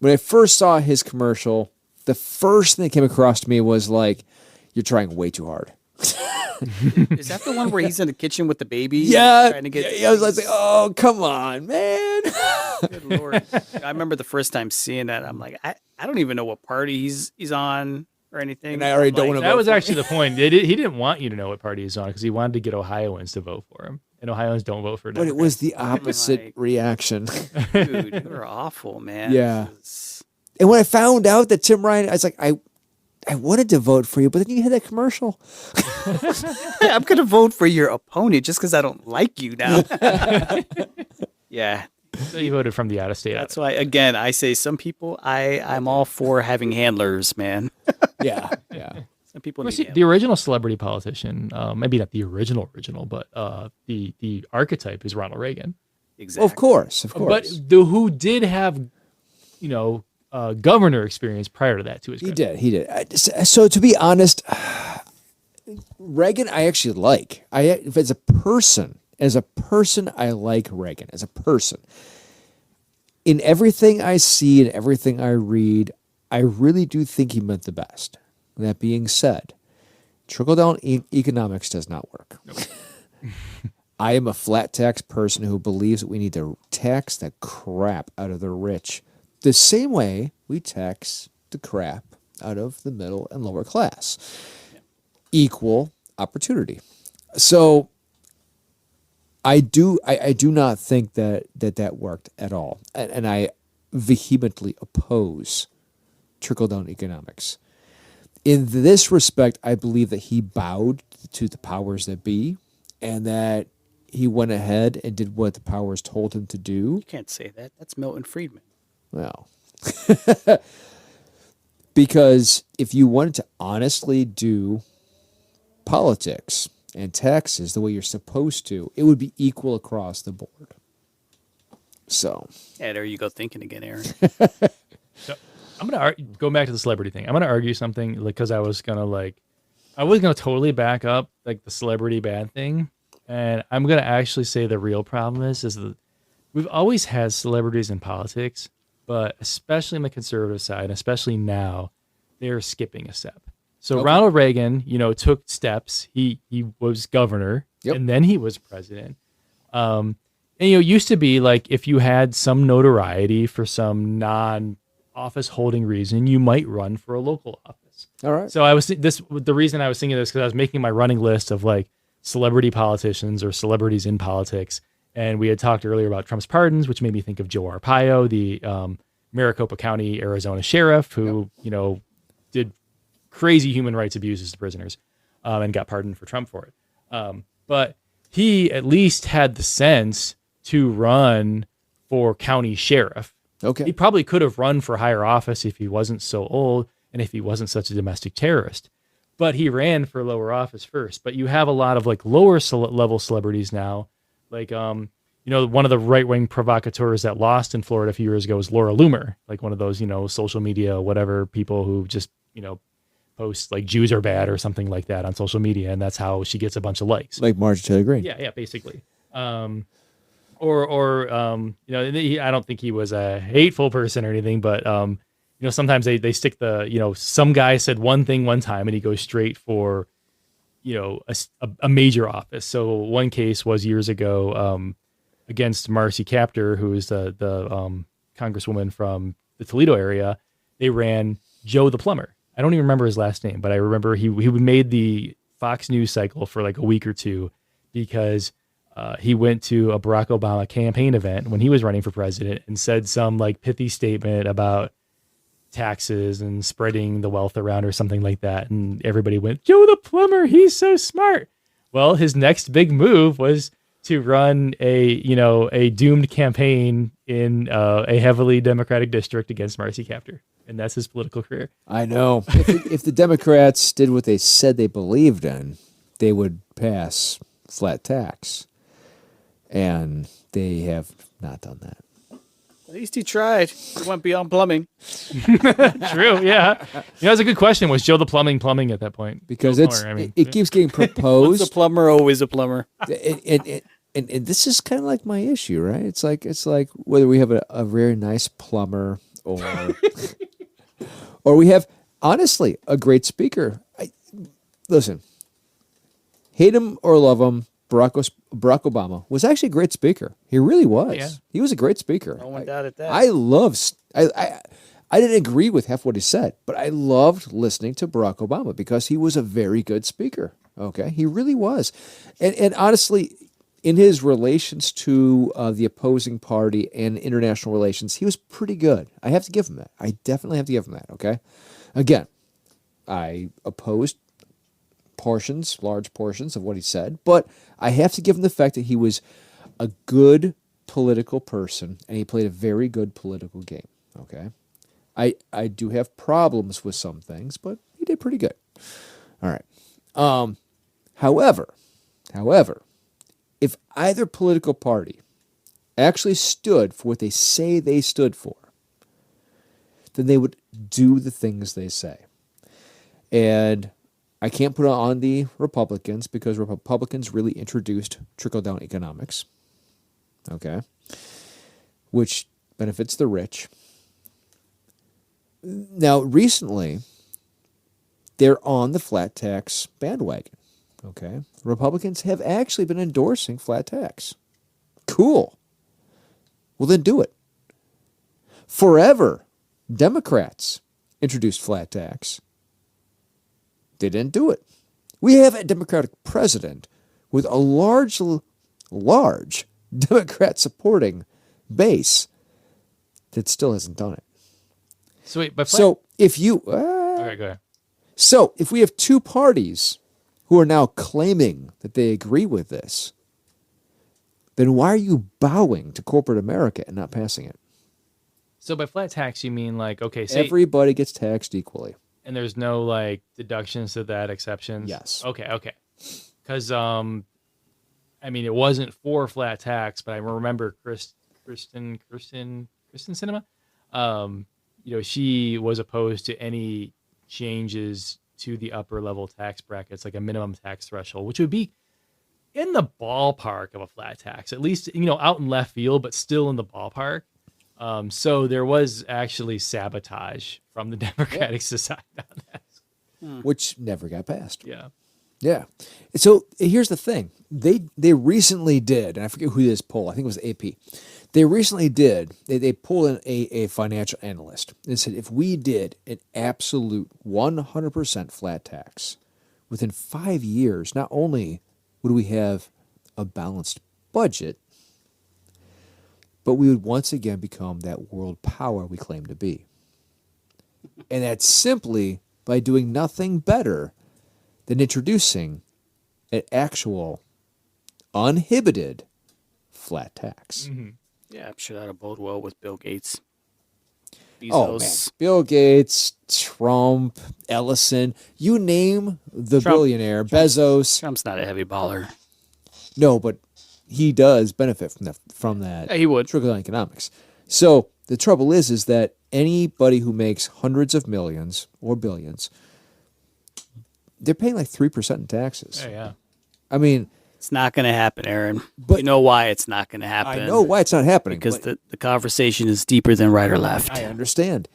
I first saw his commercial, the first thing that came across to me was like, "You're trying way too hard." Is that the one where he's in the kitchen with the baby? Yeah, Trying to get I was like, "Oh, come on, man!" Good Lord. I remember the first time seeing that. I'm like, I don't even know what party he's on or anything. And I already don't Like, wanna That vote was for actually the point. He didn't want you to know what party he's on because he wanted to get Ohioans to vote for him, and Ohioans don't vote for But it Democrats. was the opposite like- reaction. Dude, you were awful, man. Yeah. This is- And when I found out that Tim Ryan, I was like, I wanted to vote for you, but then you had that commercial. I'm gonna vote for your opponent just because I don't like you now. Yeah, So you voted from the out of state. that's why. Again, I say some people. I'm all for having handlers, man. Yeah, yeah. Some people Of course, need the original celebrity politician, maybe not the original, but the archetype is Ronald Reagan. exactly. Of course. But who did have, governor experience prior to that to his He credit. did. So to be honest, Reagan, I actually like. If as a person, I like Reagan as a person. In everything I see and everything I read, I really do think he meant the best. That being said, trickle-down economics does not work. I am a flat tax person who believes that we need to tax the crap out of the rich the same way we tax the crap out of the middle and lower class. Equal opportunity. So I do not think that worked at all. And I vehemently oppose trickle-down economics. In this respect, I believe that he bowed to the powers that be and that he went ahead and did what the powers told him to do. You can't say that. That's Milton Friedman. Well, because if you wanted to honestly do politics and taxes the way you're supposed to, it would be equal across the board. So, Yeah, there you go, thinking again, Aaron. So I'm gonna go back to the celebrity thing. I'm gonna argue something because I was gonna totally back up like the celebrity bad thing, and I'm gonna actually say the real problem is that we've always had celebrities in politics, but especially on the conservative side, especially now, they're skipping a step. So Okay. Ronald Reagan, took steps. He was governor, Yep. and then he was president. And used to be like if you had some notoriety for some non-office holding reason, you might run for a local office. all right. So the reason I was thinking this because I was making my running list of like celebrity politicians or celebrities in politics, and we had talked earlier about Trump's pardons, which made me think of Joe Arpaio, the Maricopa County, Arizona sheriff, who did crazy human rights abuses to prisoners, and got pardoned for Trump for it. But he at least had the sense to run for county sheriff. Okay. He probably could have run for higher office if he wasn't so old and if he wasn't such a domestic terrorist. But he ran for lower office first. But you have a lot of like lower level celebrities now. Like, one of the right wing provocateurs that lost in Florida a few years ago was Laura Loomer, like one of those, social media, whatever people who just, post like Jews are bad or something like that on social media. And that's how she gets a bunch of likes. Like Marjorie Taylor Greene. Yeah, basically. I don't think he was a hateful person or anything, but sometimes they stick some guy said one thing one time and he goes straight for, a major office. So one case was years ago against Marcy Kaptur, who is the congresswoman from the Toledo area. They ran Joe the plumber. I don't even remember his last name, but I remember he made the Fox News cycle for like a week or two because he went to a Barack Obama campaign event when he was running for president and said some like pithy statement about taxes and spreading the wealth around or something like that. And everybody went, Joe the plumber, he's so smart. Well, his next big move was to run a doomed campaign in a heavily Democratic district against Marcy Kaptur. And that's his political career. I know. If the Democrats did what they said they believed in, they would pass flat tax. And they have not done that. At least he tried. He went beyond plumbing. True, yeah. That's a good question. Was Joe the plumbing at that point? Because Joe Plumber, it keeps getting Once proposed. a plumber, always a plumber. And this is kind of like my issue, right? It's like whether we have a very nice plumber or we have, honestly, a great speaker. Listen, hate him or love him, Barack Obama was actually a great speaker. He really was. Yeah. He was a great speaker. No one doubted that. I didn't agree with half what he said, but I loved listening to Barack Obama because he was a very good speaker. Okay, he really was, and honestly, in his relations to the opposing party and international relations, he was pretty good. I have to give him that. I definitely have to give him that. Okay, again, I opposed large portions of what he said, but I have to give him the fact that he was a good political person and he played a very good political game. Okay. I do have problems with some things, but he did pretty good. All right. However, if either political party actually stood for what they say they stood for, then they would do the things they say. And I can't put it on the Republicans because Republicans really introduced trickle-down economics, okay, which benefits the rich. Now, recently, they're on the flat tax bandwagon, okay? Republicans have actually been endorsing flat tax. Cool. Well, then do it. Forever, Democrats introduced flat tax. They didn't do it. We have a Democratic president with a large Democrat supporting base that still hasn't done it. So wait, but So if you, okay, go ahead. so if we have two parties who are now claiming that they agree with this, then why are you bowing to corporate America and not passing it? So by flat tax, you mean like, okay, say, Everybody gets taxed equally. and there's no like deductions to that, exceptions? Yes. Okay. Because, I mean, it wasn't for flat tax, but I remember Kristen Cinema, she was opposed to any changes to the upper level tax brackets, like a minimum tax threshold, which would be in the ballpark of a flat tax, at least, out in left field, but still in the ballpark. So there was actually sabotage from the Democratic Society on that. Which never got passed. Yeah. Yeah. So here's the thing. They recently did, and I forget who this poll, I think it was AP. They recently did, they pulled in a financial analyst and said, if we did an absolute 100% flat tax, within 5 years, not only would we have a balanced budget, but we would once again become that world power we claim to be. And that's simply by doing nothing better than introducing an actual, uninhibited flat tax. Mm-hmm. Yeah, I'm sure that'll bode well with Bill Gates. Bezos. Oh, man. Bill Gates, Trump, Ellison, you name the billionaire, Bezos. Trump's not a heavy baller. No, but he does benefit from that. Yeah, he would. Trickle-down economics. So the trouble is that anybody who makes hundreds of millions or billions, they're paying like 3% in taxes. Yeah. I mean, It's not going to happen, Aaron. But- you know why it's not going to happen. I know why it's not happening. Because but the conversation is deeper than right or left. I understand.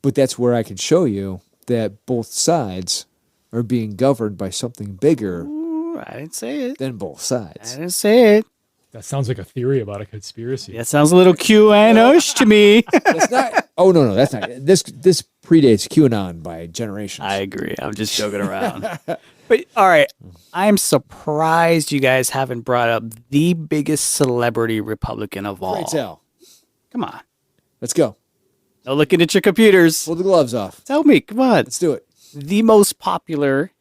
But that's where I can show you that both sides are being governed by something bigger Ooh, I didn't say it. than both I sides. didn't say it. That sounds like a theory about a conspiracy. That sounds a little QAnon-ish to me. That's not. Oh no, that's not. This predates QAnon by generations. I agree. I'm just joking around. But all right, I'm surprised you guys haven't brought up the biggest celebrity Republican of all. Pray tell. Come on. Let's go. No looking at your computers. Pull the gloves off. Tell me. Come on. Let's do it. The most popular.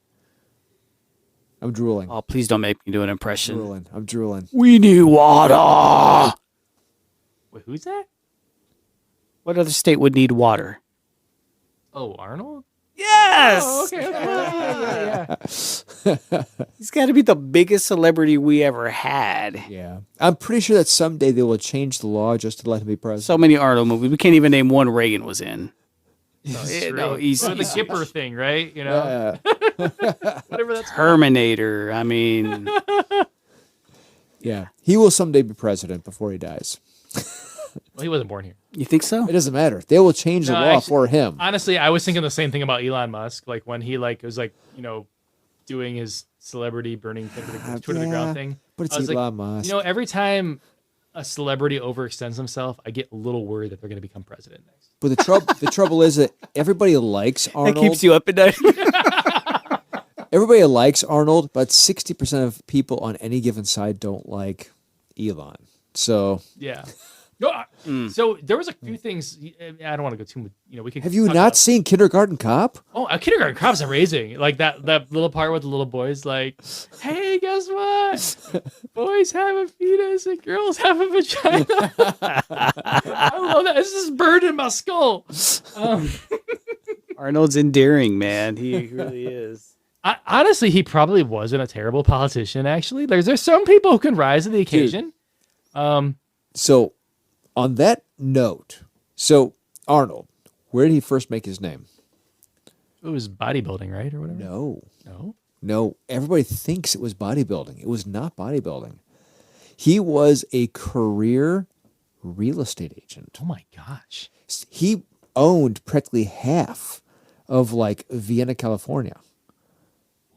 I'm drooling. Oh, please don't make me do an impression. I'm drooling. We need water. Wait, who's that? What other state would need water? Oh, Arnold? Yes. Oh, okay. Yeah. He's got to be the biggest celebrity we ever had. Yeah. I'm pretty sure that someday they will change the law just to let him be president. So many Arnold movies. We can't even name one Reagan was in. It's no, true. he's- Or the Gipper thing, right? Whatever that's called. Terminator. I mean, Yeah. He will someday be president before he dies. Well, he wasn't born here. you think so? It doesn't matter. They will change the No, law actually- for him. Honestly, I was thinking the same thing about Elon Musk. Like when he was doing his celebrity burning Twitter to the Yeah, ground thing. but it's I was Elon Musk. Every time a celebrity overextends himself, I get a little worried that they're going to become president next. But the trouble is that everybody likes Arnold. That keeps you up at night. Everybody likes Arnold, but 60% of people on any given side don't like Elon. So Yeah. So there was a few things. I don't want to go too much. We could. have you talk not about- seen Kindergarten Cop? Oh, a Kindergarten Cop's amazing. Like that little part with the little boys, like, hey, guess what? Boys have a fetus and girls have a vagina. I love that. This is burned in my skull. Arnold's endearing, man. He really is. Honestly, he probably wasn't a terrible politician. Actually, there's some people who can rise to the occasion. So, on that note, Arnold, where did he first make his name? It was bodybuilding, right, or whatever. No. Everybody thinks it was bodybuilding. It was not bodybuilding. He was a career real estate agent. Oh my gosh. He owned practically half of Vienna, California.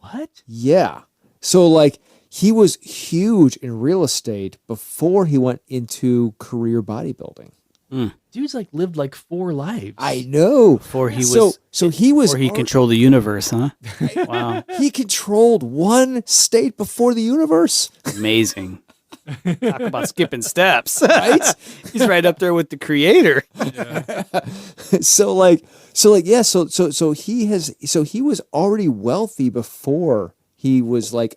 What? Yeah. So he was huge in real estate before he went into career bodybuilding. Dude's lived 4 lives. I know. Before he he was Before he controlled the universe, huh? Wow. he controlled one state before the universe. Amazing. Talk about skipping steps. Right? He's right up there with the creator. So he was already wealthy before he was a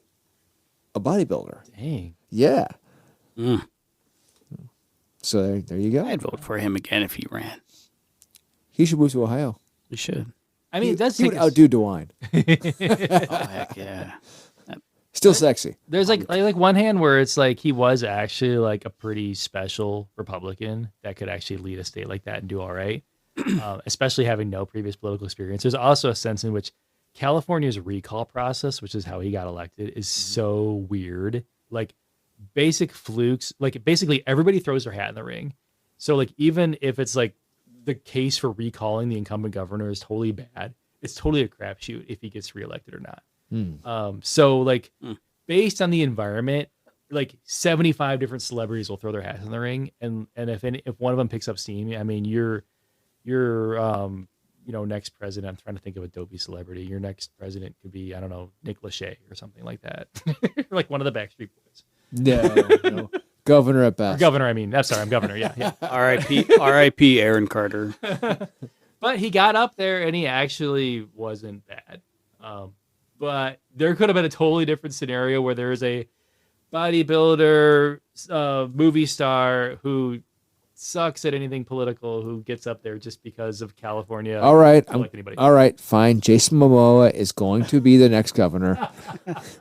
bodybuilder. Dang. Yeah. So there you go. I'd vote for him again if he ran. He should move to Ohio. We should. I mean, that's he would outdo DeWine. Oh, heck yeah. Still sexy. There's one hand where it's he was actually a pretty special Republican that could actually lead a state like that and do all right, especially having no previous political experience. There's also a sense in which California's recall process, which is how he got elected, is so weird. Basic flukes, basically everybody throws their hat in the ring. So even if it's the case for recalling the incumbent governor is totally bad, it's totally a crapshoot if he gets reelected or not. Based on the environment, 75 different celebrities will throw their hats in the ring, and if one of them picks up steam, I mean, your next president. I'm trying to think of a dopey celebrity. Your next president could be, I don't know, Nick Lachey or something like that, one of the Backstreet Boys. No. Governor at best. Or governor, I mean. I'm sorry, I'm governor. Yeah. R.I.P. Aaron Carter. But he got up there and he actually wasn't bad. But there could have been a totally different scenario where there is a bodybuilder, movie star who sucks at anything political, who gets up there just because of California. All right. Anybody. All right. Fine. Jason Momoa is going to be the next governor.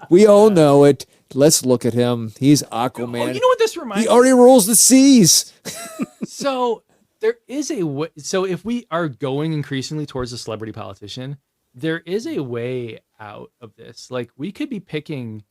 We all know it. Let's look at him. He's Aquaman. Oh, you know what this reminds He me? already rules the seas. So there is a way. So if we are going increasingly towards a celebrity politician, there is a way out of this. We could be picking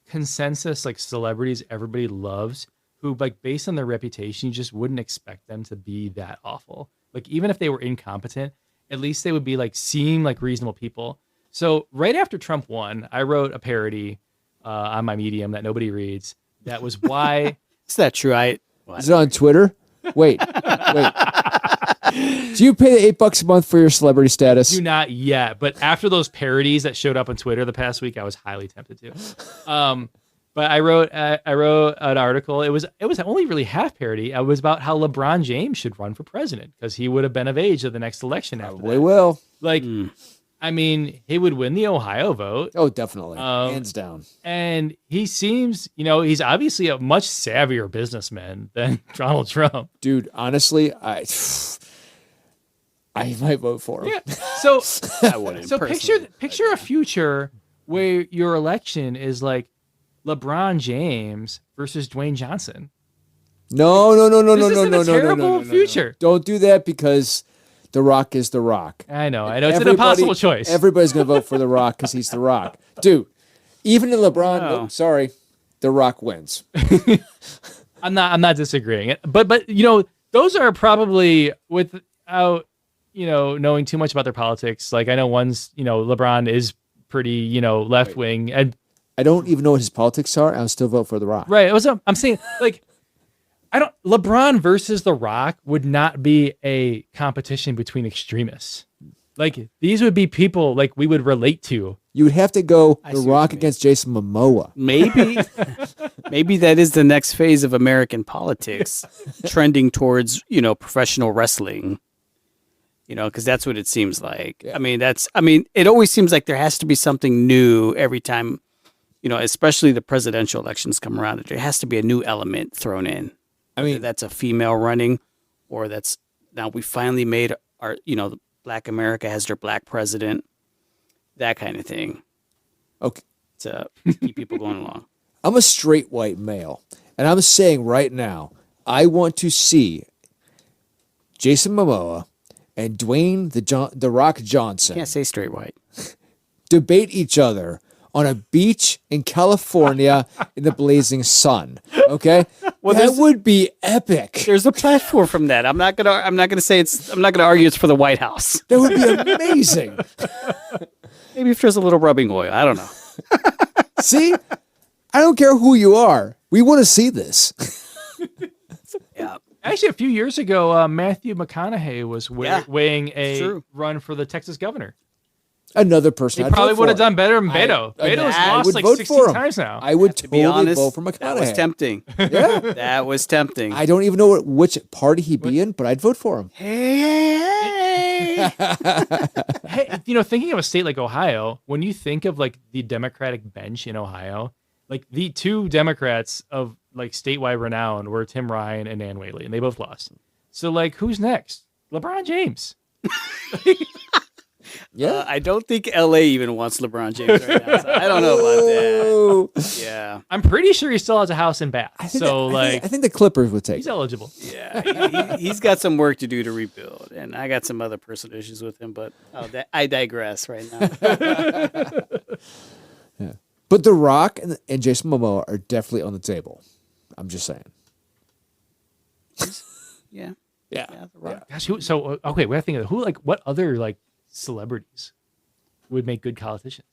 consensus celebrities everybody loves, who based on their reputation, you just wouldn't expect them to be that awful. Even if they were incompetent, at least they would be seem like reasonable people. So right after Trump won, I wrote a parody on my Medium that nobody reads. That was why. Is that true? Is it on Twitter? Wait. Do you pay the $8 a month for your celebrity status? Do not yet, but after those parodies that showed up on Twitter the past week, I was highly tempted to. But I wrote an article. It was only really half parody. It was about how LeBron James should run for president because he would have been of age at the next election. Probably will. I mean, he would win the Ohio vote. Oh, definitely. Hands down. And he seems, he's obviously a much savvier businessman than Donald Trump. Dude, honestly, I might vote for him. Yeah. So I wouldn't. So picture a future where your election is LeBron James versus Dwayne Johnson. No. This isn't a terrible future. Don't do that because The Rock is The Rock. I know. It's an impossible choice. Everybody's going to vote for The Rock because he's The Rock. Dude, even in LeBron, sorry, The Rock wins. I'm not disagreeing. But those are probably without, knowing too much about their politics. I know one's, LeBron is pretty, left wing, and I don't even know what his politics are. I'll still vote for The Rock. right. I'm saying LeBron versus The Rock would not be a competition between extremists. Like these would be people like we would relate to. You would have to go I The see what Rock you mean. against Jason Momoa. Maybe that is the next phase of American politics, trending towards professional wrestling. Because that's what it seems like. Yeah. It always seems like there has to be something new every time. Especially the presidential elections come around. There has to be a new element thrown in. I mean, Whether that's a female running, or that's now we finally made our Black America has their black president, that kind of thing. okay. To keep people going along. I'm a straight white male, and I'm saying right now, I want to see Jason Momoa and Dwayne the Rock Johnson Can't say straight white. debate each other on a beach in California in the blazing sun. Okay, that there's- would be epic. There's a platform from that. I'm not gonna argue it's for the White House. That would be amazing. Maybe if there's a little rubbing oil. I don't know. See, I don't care who you are. We want to see this. Yeah. Actually, a few years ago, Matthew McConaughey was Yeah, weighing a true. run for the Texas governor. Another person He I'd probably vote would have for. done better than Beto. I Beto's would lost like vote 16 for him. times now. I would To be totally honest, vote for McConaughey. that was tempting. Yeah. That was tempting. I don't even know which party he'd be in, but I'd vote for him. Hey. Hey, thinking of a state like Ohio, when you think of like the Democratic bench in Ohio, like the two Democrats of like statewide renown were Tim Ryan and Nan Whaley, and they both lost. So like, who's next? LeBron James. Yeah. I don't think LA even wants LeBron James right now. So I don't know about Oh. that. Yeah. I'm pretty sure he still has a house in Bath. I think So that- like, I think the Clippers would take he's it. eligible. Yeah. He's got some work to do to rebuild. And I got some other personal issues with him, but I digress right now. But The Rock and Jason Momoa are definitely on the table. I'm just saying. Yeah. Yeah. Yeah, The Rock. Gosh, okay, we have to think of who, like, what other like celebrities would make good politicians?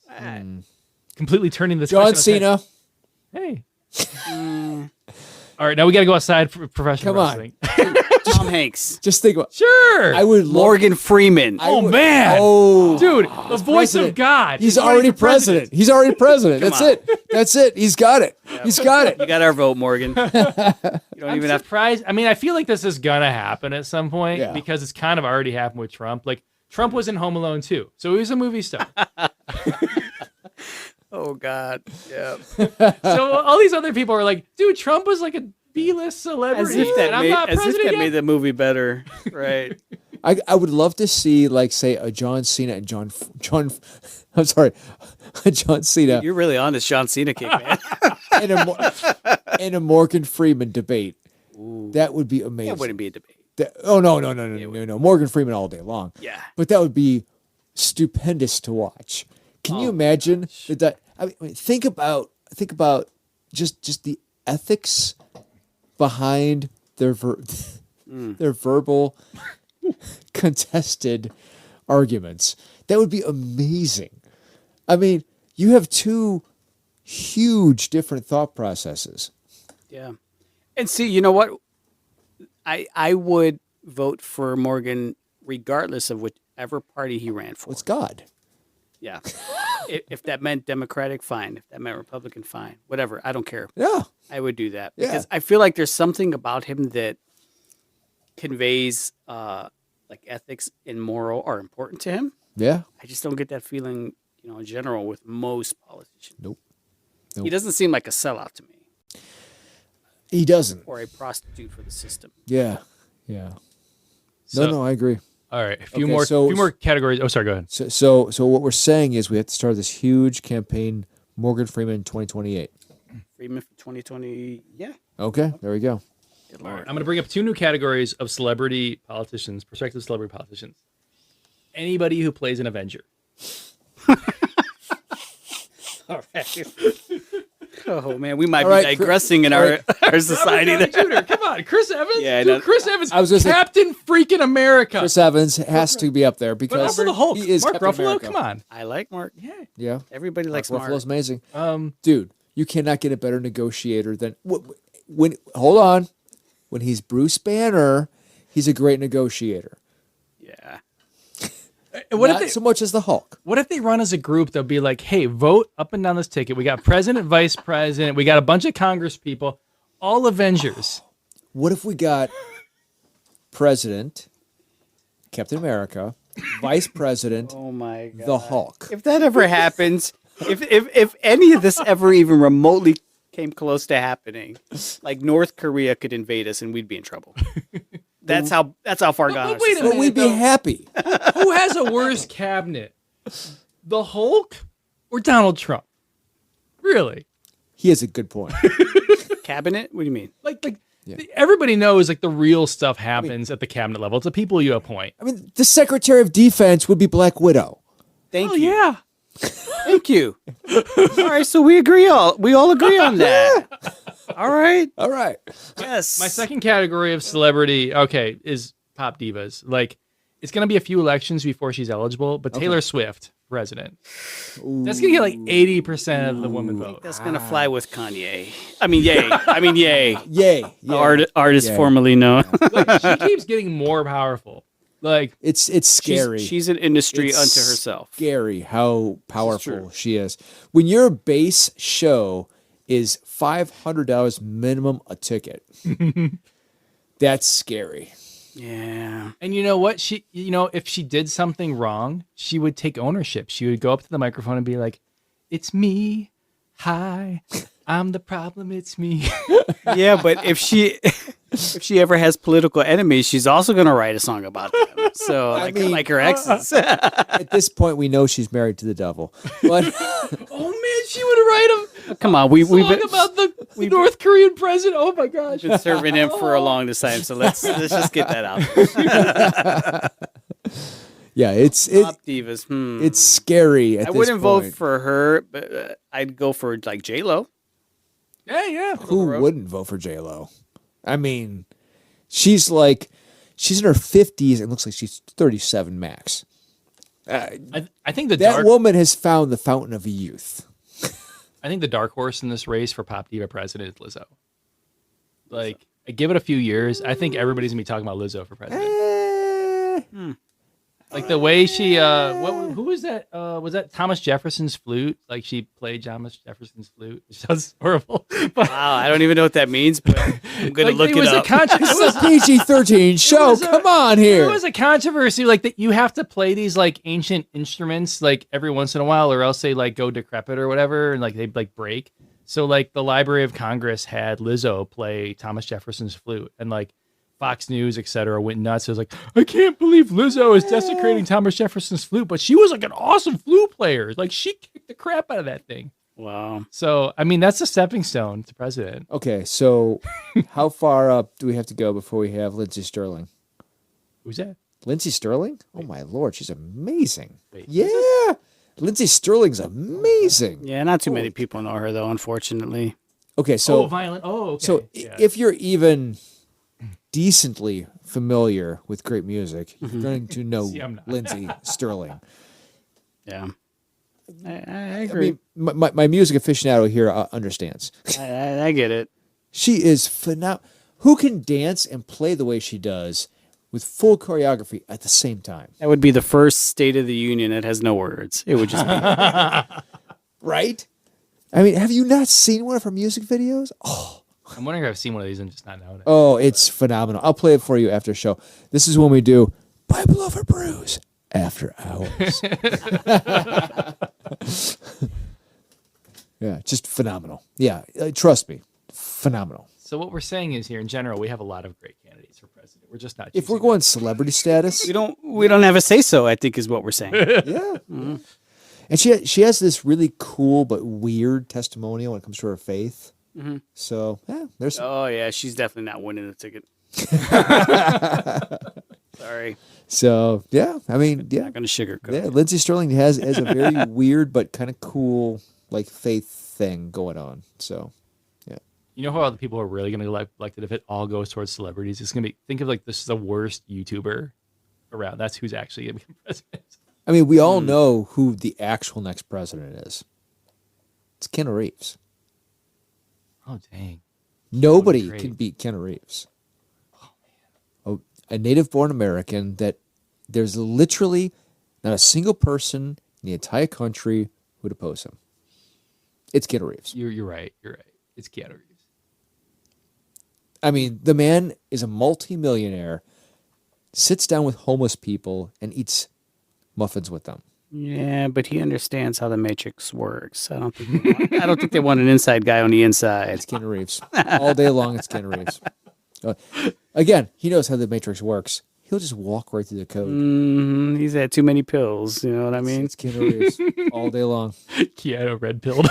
Completely turning this. John question on its Cena. head. Hey. All right, now we got to go outside for professional Come on. wrestling. Tom Hanks. Just think about. Sure. I would love. Morgan Freeman. Oh, man. Oh, Dude, the voice president. of God. He's running already for president. president. He's already president. That's on. it. That's it. He's got it. He's got You it. got our vote, Morgan. You don't I'm even have surprised. I mean, I feel like this is gonna happen at some point Yeah. because it's kind of already happened with Trump. Like Trump was in Home Alone too, so he was a movie star. Oh God. Yeah. So all these other people are like, dude, Trump was like a B-list celebrity, As if that and I'm made not as if president that yet. made the movie better. Right. I would love to see, like, say, a John Cena and John. I'm sorry, a John Cena You're really on this John Cena kick, man. and a Morgan Freeman debate. That would be amazing. It wouldn't be a debate. No. Morgan Freeman all day long. Yeah. But that would be stupendous to watch. Can you imagine that? I mean, think about just the ethics behind their their verbal contested arguments. That would be amazing. I mean, you have two huge different thought processes. Yeah. And see, you know what? I would vote for Morgan regardless of whichever party he ran for. It's God. Yeah. If that meant Democratic, fine. If that meant Republican, fine. Whatever. I don't care. Yeah. I would do that Yeah. because I feel like there's something about him that conveys like ethics and moral are important to him. Yeah. I just don't get that feeling, in general with most politicians. Nope. He doesn't seem like a sellout to me He doesn't. or a prostitute for the system. Yeah. Yeah. So- No, I agree. All right, a few Okay, more so- categories. Oh, sorry, go ahead. So what we're saying is we have to start this huge campaign, Morgan Freeman 2028. Freeman for 2020. Yeah. Okay, there we go. Good All right, Lord. I'm going to bring up two new categories of celebrity politicians, prospective celebrity politicians. Anybody who plays an Avenger. All right. Oh man, we might All be right, digressing in all our, right. our society Robert Downey there. Jr., come on, Chris Evans. Yeah, I Dude, know. Chris Evans. I was gonna say- Captain freaking America. Chris Evans has to be up there but because also the Hulk. he is Mark Captain Ruffalo. America. Come on. I like Mark. Yeah. Yeah, Everybody likes Mark Mark. Ruffalo's amazing. Um. Dude, you cannot get a better negotiator than when. Hold on, when he's Bruce Banner, he's a great negotiator. Yeah. What Not if they, so much as the Hulk. what if they run as a group? They'll be like, hey, vote up and down this ticket. We got president, vice president. We got a bunch of Congress people, all Avengers. What if we got President, Captain America, Vice President, Oh my god. the Hulk? If that ever happens, if any of this ever even remotely came close to happening, like North Korea could invade us and we'd be in trouble. That's how far gone. but wait a But we'd be though. happy. Who has a worse cabinet? The Hulk or Donald Trump? Really? He has a good point. Cabinet? What do you mean? Like Yeah. everybody knows like the real stuff happens at the cabinet level. It's the people you appoint. I mean, the Secretary of Defense would be Black Widow. Thank Oh you. yeah. Thank you. All right, so we all agree on that. All right. All right. Yes. My second category of celebrity, okay, is pop divas. Like, it's gonna be a few elections before she's eligible, but Taylor Swift, president. That's gonna get like 80% of the woman vote. That's gonna fly with Kanye. I mean, yay. I mean, yay. Yay. The artist Yeah. formerly known. Like, she keeps getting more powerful. Like, It's scary. She's an industry It's unto herself. Scary how powerful true. she is. When your base show is $500 minimum a ticket, that's scary. Yeah. and you know what? If she did something wrong, she would take ownership. She would go up to the microphone and be like, "It's me. Hi, I'm the problem. It's me." Yeah, but if she ever has political enemies, she's also gonna write a song about them. So like her exes. At this point, we know she's married to the devil. But Oh man, she would write Come on, a we've song been, about the North Korean president. Oh my gosh. been serving him for a long time, so let's just get that out. yeah, it's Pop divas. it's scary. At I this wouldn't vote point. for her, but I'd go for like J Lo. Yeah. Who wouldn't vote for J Lo? I mean, she's in her 50s and looks like she's 37 max. I think the That dark woman has found the fountain of youth. I think the dark horse in this race for pop diva president is Lizzo. Like, I give it a few years. I think everybody's gonna be talking about Lizzo for president. Eh, Like the way she, who was that? Was that Thomas Jefferson's flute? Like she played Thomas Jefferson's flute. It sounds horrible. But Wow, I don't even know what that means, but I'm gonna like, look it it was up. It's a PG-13 show. was a- Come on There here. was a controversy like that you have to play these like ancient instruments like every once in a while or else they like go decrepit or whatever and like they like break. So like the Library of Congress had Lizzo play Thomas Jefferson's flute and like Fox News, etc., went nuts. It was like, I can't believe Lizzo is desecrating Thomas Jefferson's flute, but she was like an awesome flute player. Like she kicked the crap out of that thing. Wow. So I mean that's a stepping stone to president. Okay, so how far up do we have to go before we have Lindsey Sterling? Who's that? Lindsey Sterling? Oh my lord, she's amazing. Wait, Yeah. Lindsey Sterling's amazing. Yeah, not too many people know her though, unfortunately. Okay, so violent. Oh, okay. so Yeah. if you're even decently familiar with great music, you're going to know See, I'm not. Lindsey Sterling. Yeah. I I agree. mean, my music aficionado here understands. I get it. She is phenomenal. Who can dance and play the way she does with full choreography at the same time? That would be the first State of the Union that has no words. It would just be Right? I mean, have you not seen one of her music videos? Oh, I'm wondering if I've seen one of these and just not known it. oh, it's phenomenal. I'll play it for you after show. This is when we do Bible over Brews after hours. Yeah, just phenomenal. Yeah, trust me, phenomenal. So what we're saying is here in general, we have a lot of great candidates for president. We're just not. If we're choosing going celebrity status, we don't have a say so, I think is what we're saying. yeah. And she has this really cool but weird testimonial when it comes to her faith. So yeah, there's Oh yeah, she's definitely not winning the ticket. Sorry. so yeah. I mean, yeah, Not gonna sugarcoat yeah. it. Lindsey Sterling has a very weird but kind of cool like faith thing going on. So You know how all the people are really going to get elected if it all goes towards celebrities? It's going to be, think of like this is the worst YouTuber around. That's who's actually going to become president. I mean, we all know who the actual next president is. It's Keanu Reeves. Oh, dang. Nobody great. can beat Keanu Reeves. a native-born American that there's literally not a single person in the entire country who'd oppose him. It's Keanu Reeves. You're right. You're right. It's Keanu Reeves. I mean, the man is a multimillionaire, sits down with homeless people and eats muffins with them. Yeah, but he understands how the Matrix works. I don't think they want an inside guy on the inside. It's Keanu Reeves. All day long, it's Keanu Reeves. Again, he knows how the Matrix works. He'll just walk right through the code. He's had too many pills. You know what I mean? It's Keanu Reeves all day long. Keanu red pilled.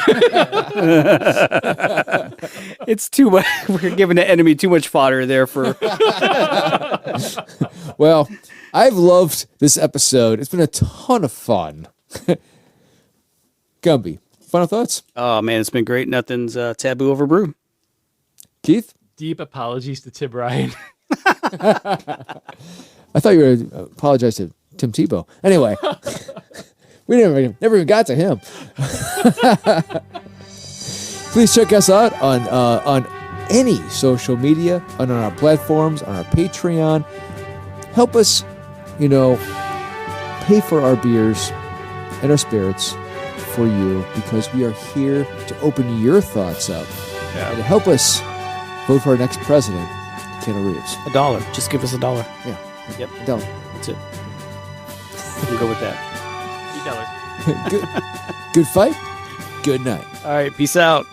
It's too much. We're giving the enemy too much fodder there for. Well, I've loved this episode. It's been a ton of fun. Gumby, final thoughts? Oh man, it's been great. Nothing's taboo over brew. Keith? Deep apologies to Tim Ryan. I thought you were going to apologize to Tim Tebow. Anyway, we never even got to him. Please check us out on any social media, on our platforms, on our Patreon. Help us, pay for our beers and our spirits for you, because we are here to open your thoughts up and to help us vote for our next president, Keanu Reeves. $1. Just give us $1. Yeah. Yep. Don't. That's it. We can go with that. $8. Good fight. Good night. All right. Peace out.